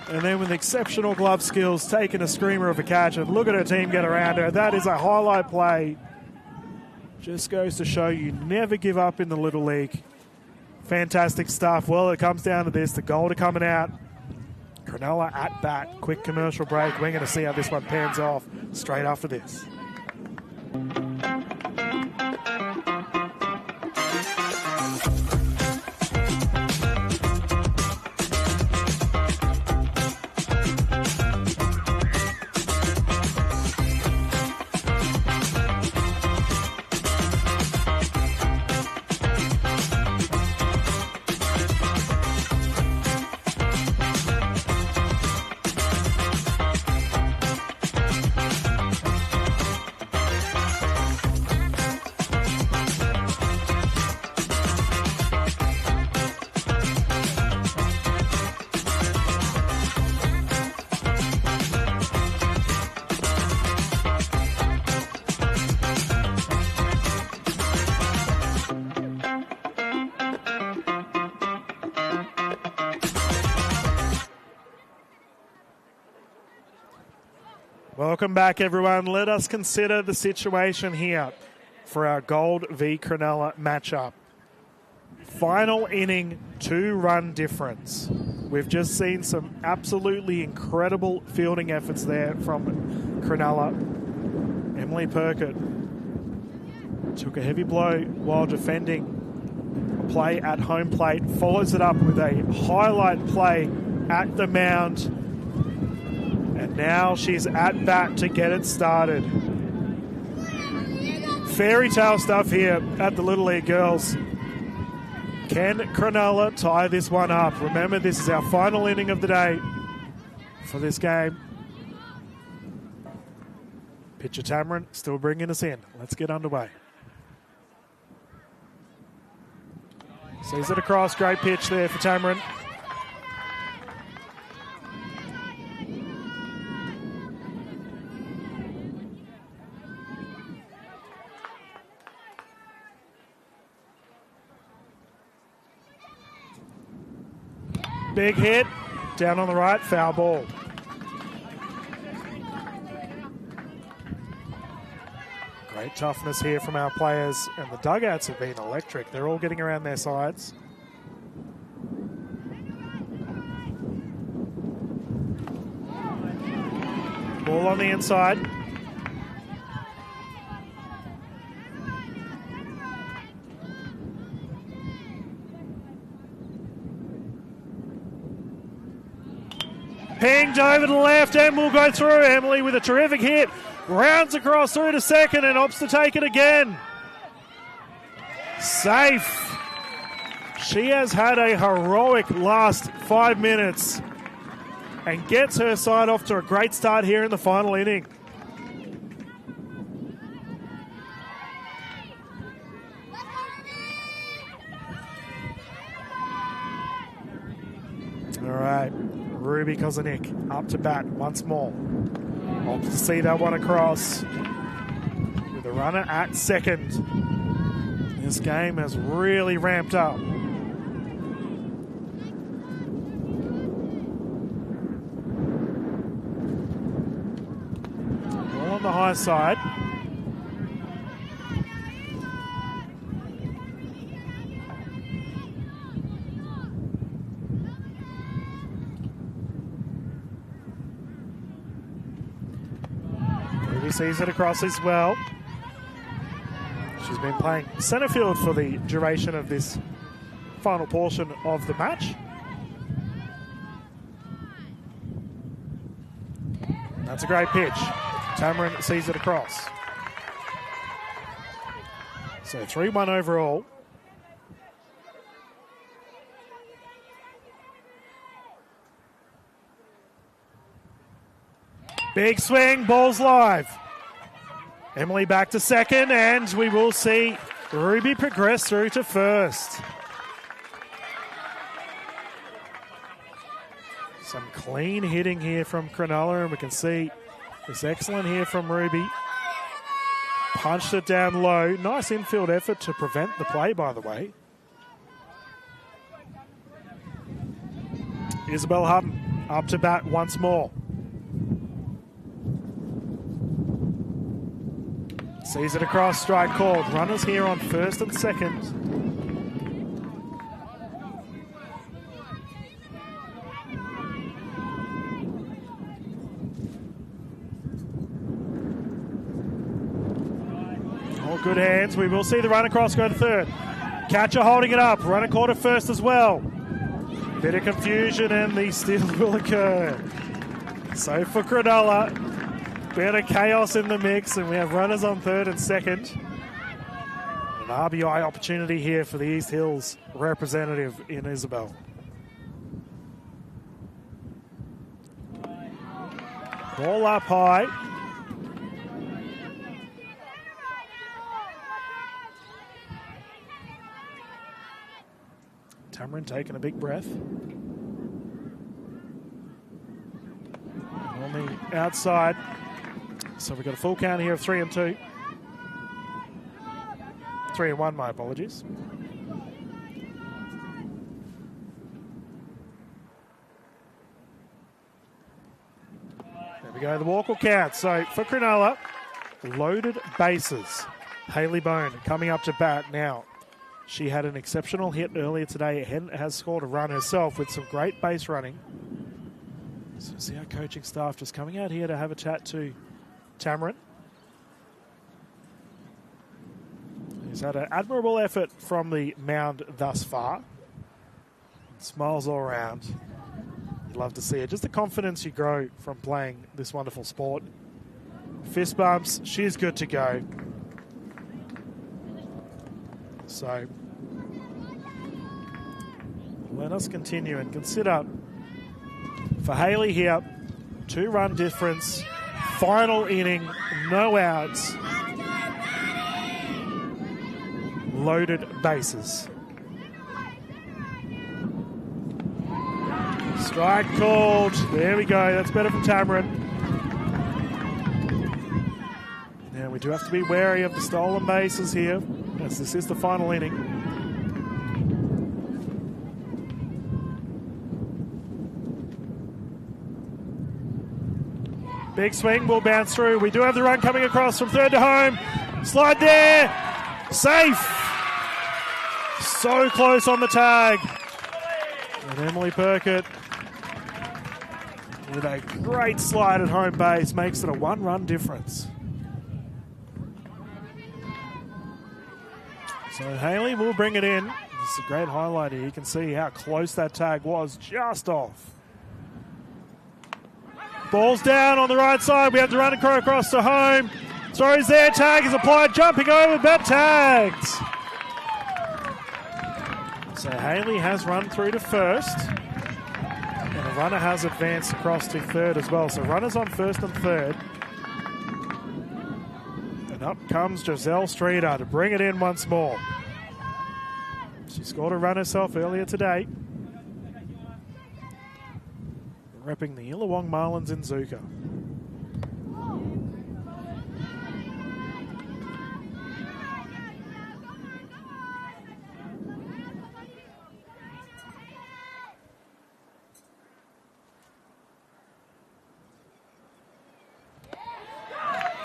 And then with exceptional glove skills, taking a screamer of a catch. And look at her team get around her. That is a highlight play. Just goes to show you never give up in the Little League. Fantastic stuff. Well, it comes down to this. The goal coming out. Cronulla at bat. Quick commercial break. We're going to see how this one pans off straight after this. Welcome back, everyone. Let us consider the situation here for our Gold v Cronulla matchup. Final inning, 2-run difference. We've just seen some absolutely incredible fielding efforts there from Cronulla. Emily Perkett took a heavy blow while defending a play at home plate, follows it up with a highlight play at the mound. And now she's at bat to get it started. Fairy tale stuff here at the Little League girls. Can Cronulla tie this one up? Remember, this is our final inning of the day for this game. Pitcher Tamarin still bringing us in. Let's get underway. Sees it across. Great pitch there for Tamarin. Big hit, down on the right, foul ball. Great toughness here from our players, and the dugouts have been electric. They're all getting around their sides. Ball on the inside. Pinged over to the left and will go through. Emily with a terrific hit. Rounds across through to second and opts to take it again. Safe. She has had a heroic last 5 minutes and gets her side off to a great start here in the final inning. All right, Ruby Kozanik up to bat once more. Opts to see that one across with a runner at second. This game has really ramped up. All on the high side. Ruby sees it across as well. She's been playing centre field for the duration of this final portion of the match. That's a great pitch. Tamarin sees it across. So 3-1 overall. Big swing, ball's live. Emily back to second, and we will see Ruby progress through to first. Some clean hitting here from Cronulla, and we can see this excellent here from Ruby. Punched it down low. Nice infield effort to prevent the play, by the way. Isabel Hutton up to bat once more. Sees it across, strike called. Runners here on first and second. All good hands. We will see the run across go to third. Catcher holding it up. Runner caught at first as well. Bit of confusion and the steal will occur. So for Cronulla, bit of chaos in the mix, and we have runners on third and second. An RBI opportunity here for the East Hills representative in Isabel. Ball up high. Tamarin taking a big breath. On the outside. So we've got a full count here of 3-2. 3-1, my apologies. There we go, the walk will count. So for Cronulla, loaded bases. Hayley Bone coming up to bat now. She had an exceptional hit earlier today and has scored a run herself with some great base running. So see our coaching staff just coming out here to have a chat to Tamarin. He's had an admirable effort from the mound thus far. Smiles all around. You'd love to see it. Just the confidence you grow from playing this wonderful sport. Fist bumps, she's good to go. So let us continue and consider for Hayley here, 2-run difference. Final inning, no outs. Loaded bases. Strike called. There we go. That's better from Tamarin. Now we do have to be wary of the stolen bases here, as this is the final inning. Big swing, ball bounce through. We do have the run coming across from third to home. Slide there. Safe. So close on the tag. And Emily Perkett with a great slide at home base, makes it a 1-run difference. So Haley will bring it in. This is a great highlight here. You can see how close that tag was, just off. Ball's down on the right side. We have to run across to home. Throws there, tag is applied, jumping over, but tagged. So Haley has run through to first. And the runner has advanced across to third as well. So runners on first and third. And up comes Giselle Streeter to bring it in once more. She scored a run herself earlier today. Repping the Illawong Marlins in Zuka.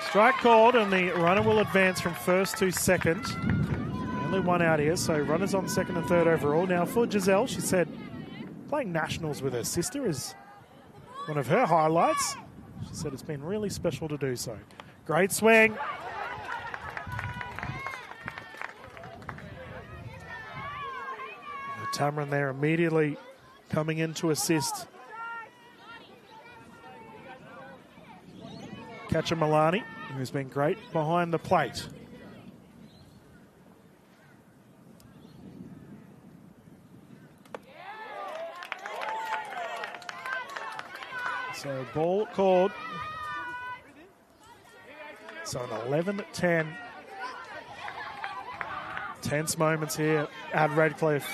Strike called, and the runner will advance from first to second. Only one out here, so runners on second and third overall. Now for Giselle, she said playing nationals with her sister is one of her highlights. She said it's been really special to do so. Great swing. Tamarin there immediately coming in to assist. Catcher Milani, who's been great behind the plate. So ball called. So an 11-10. Tense moments here at Redcliffe.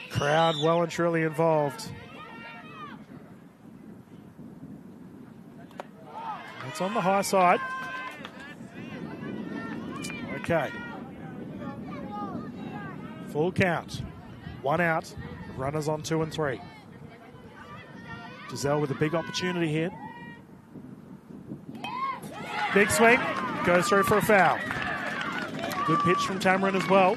Crowd well and truly involved. It's on the high side. Okay. Full count. One out. Runners on 2 and 3. Giselle with a big opportunity here. Big swing. Goes through for a foul. Good pitch from Tamarin as well.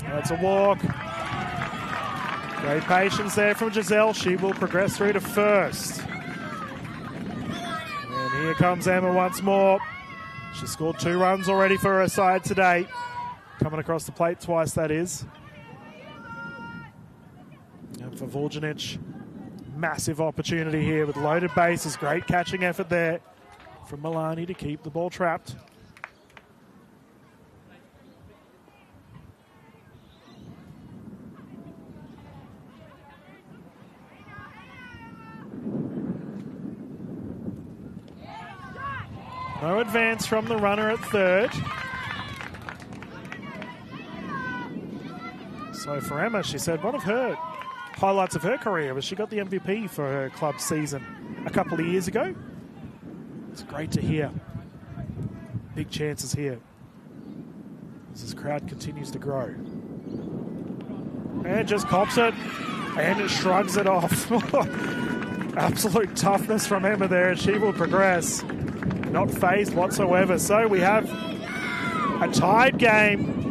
That's a walk. Great patience there from Giselle. She will progress through to first. And here comes Emma once more. She scored 2 runs already for her side today. Coming across the plate twice, that is. And for Vuljanic, massive opportunity here with loaded bases. Great catching effort there from Milani to keep the ball trapped. No advance from the runner at third. So for Emma, she said one of her highlights of her career was she got the MVP for her club season a couple of years ago. It's great to hear. Big chances here as this crowd continues to grow. And just cops it and it shrugs it off. Absolute toughness from Emma there, and she will progress. Not phased whatsoever. So we have a tied game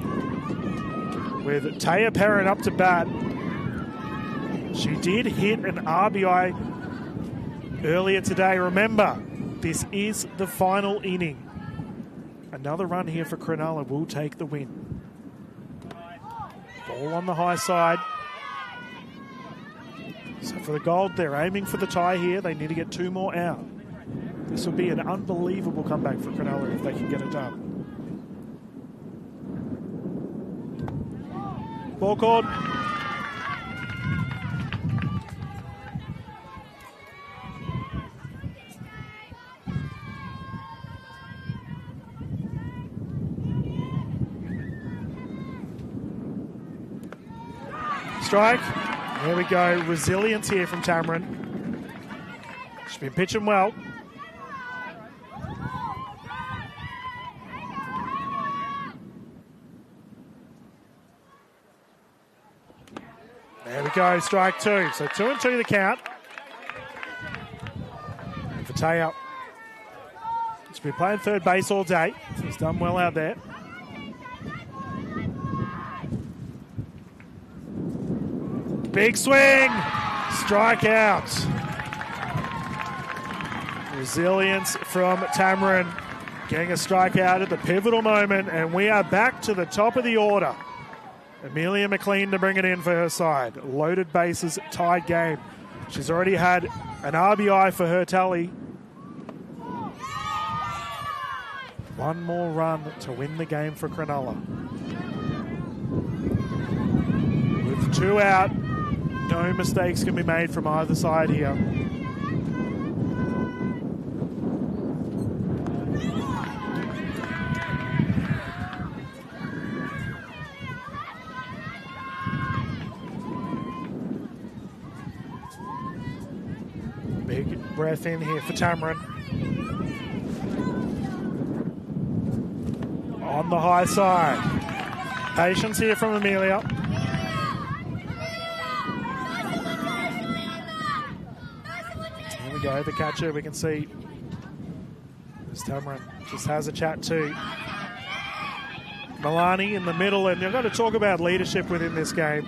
with Taya Perrin up to bat. She did hit an RBI earlier today. Remember, this is the final inning. Another run here for Cronulla will take the win. Ball on the high side. So for the gold, they're aiming for the tie here. They need to get 2 more out. This will be an unbelievable comeback for Cronulla if they can get it done. Ball called. Strike. There we go. Resilience here from Tamarin. She's been pitching well. There we go, strike 2. So 2 and 2 the count. And for Taya, been playing third base all day. So he's done well out there. Big swing. Strikeout. Resilience from Tamarin. Getting a strikeout at the pivotal moment. And we are back to the top of the order. Amelia McLean to bring it in for her side. Loaded bases, tied game. She's already had an RBI for her tally. One more run to win the game for Cronulla. With 2 out, no mistakes can be made from either side here. Big breath in here for Tamarin. On the high side. Patience here from Amelia. Here we go, the catcher, we can see as Tamarin just has a chat to Milani in the middle, and you've got to talk about leadership within this game.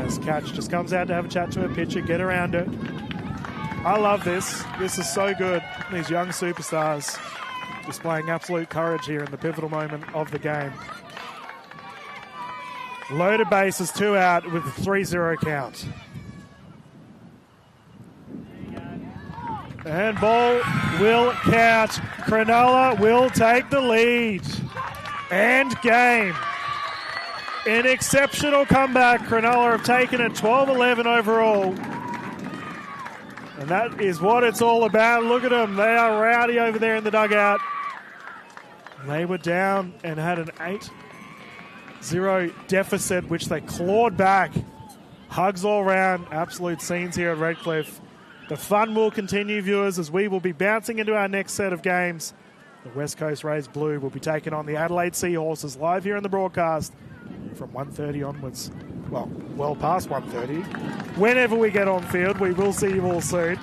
As Catch just comes out to have a chat to her pitcher, get around her. I love this. This is so good. These young superstars displaying absolute courage here in the pivotal moment of the game. Loaded bases, 2 out with a 3-0 count. And ball will count. Cronulla will take the lead. End game. An exceptional comeback. Cronulla have taken it 12-11 overall. And that is what it's all about. Look at them. They are rowdy over there in the dugout. They were down and had an 8-0 deficit, which they clawed back. Hugs all round. Absolute scenes here at Redcliffe. The fun will continue, viewers, as we will be bouncing into our next set of games. The West Coast Rays Blue will be taking on the Adelaide Seahorses live here in the broadcast from 1:30 onwards. Well past 1:30. Whenever we get on field, we will see you all soon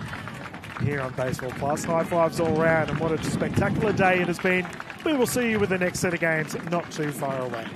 here on Baseball Plus. High fives all round, and what a spectacular day it has been. We will see you with the next set of games not too far away.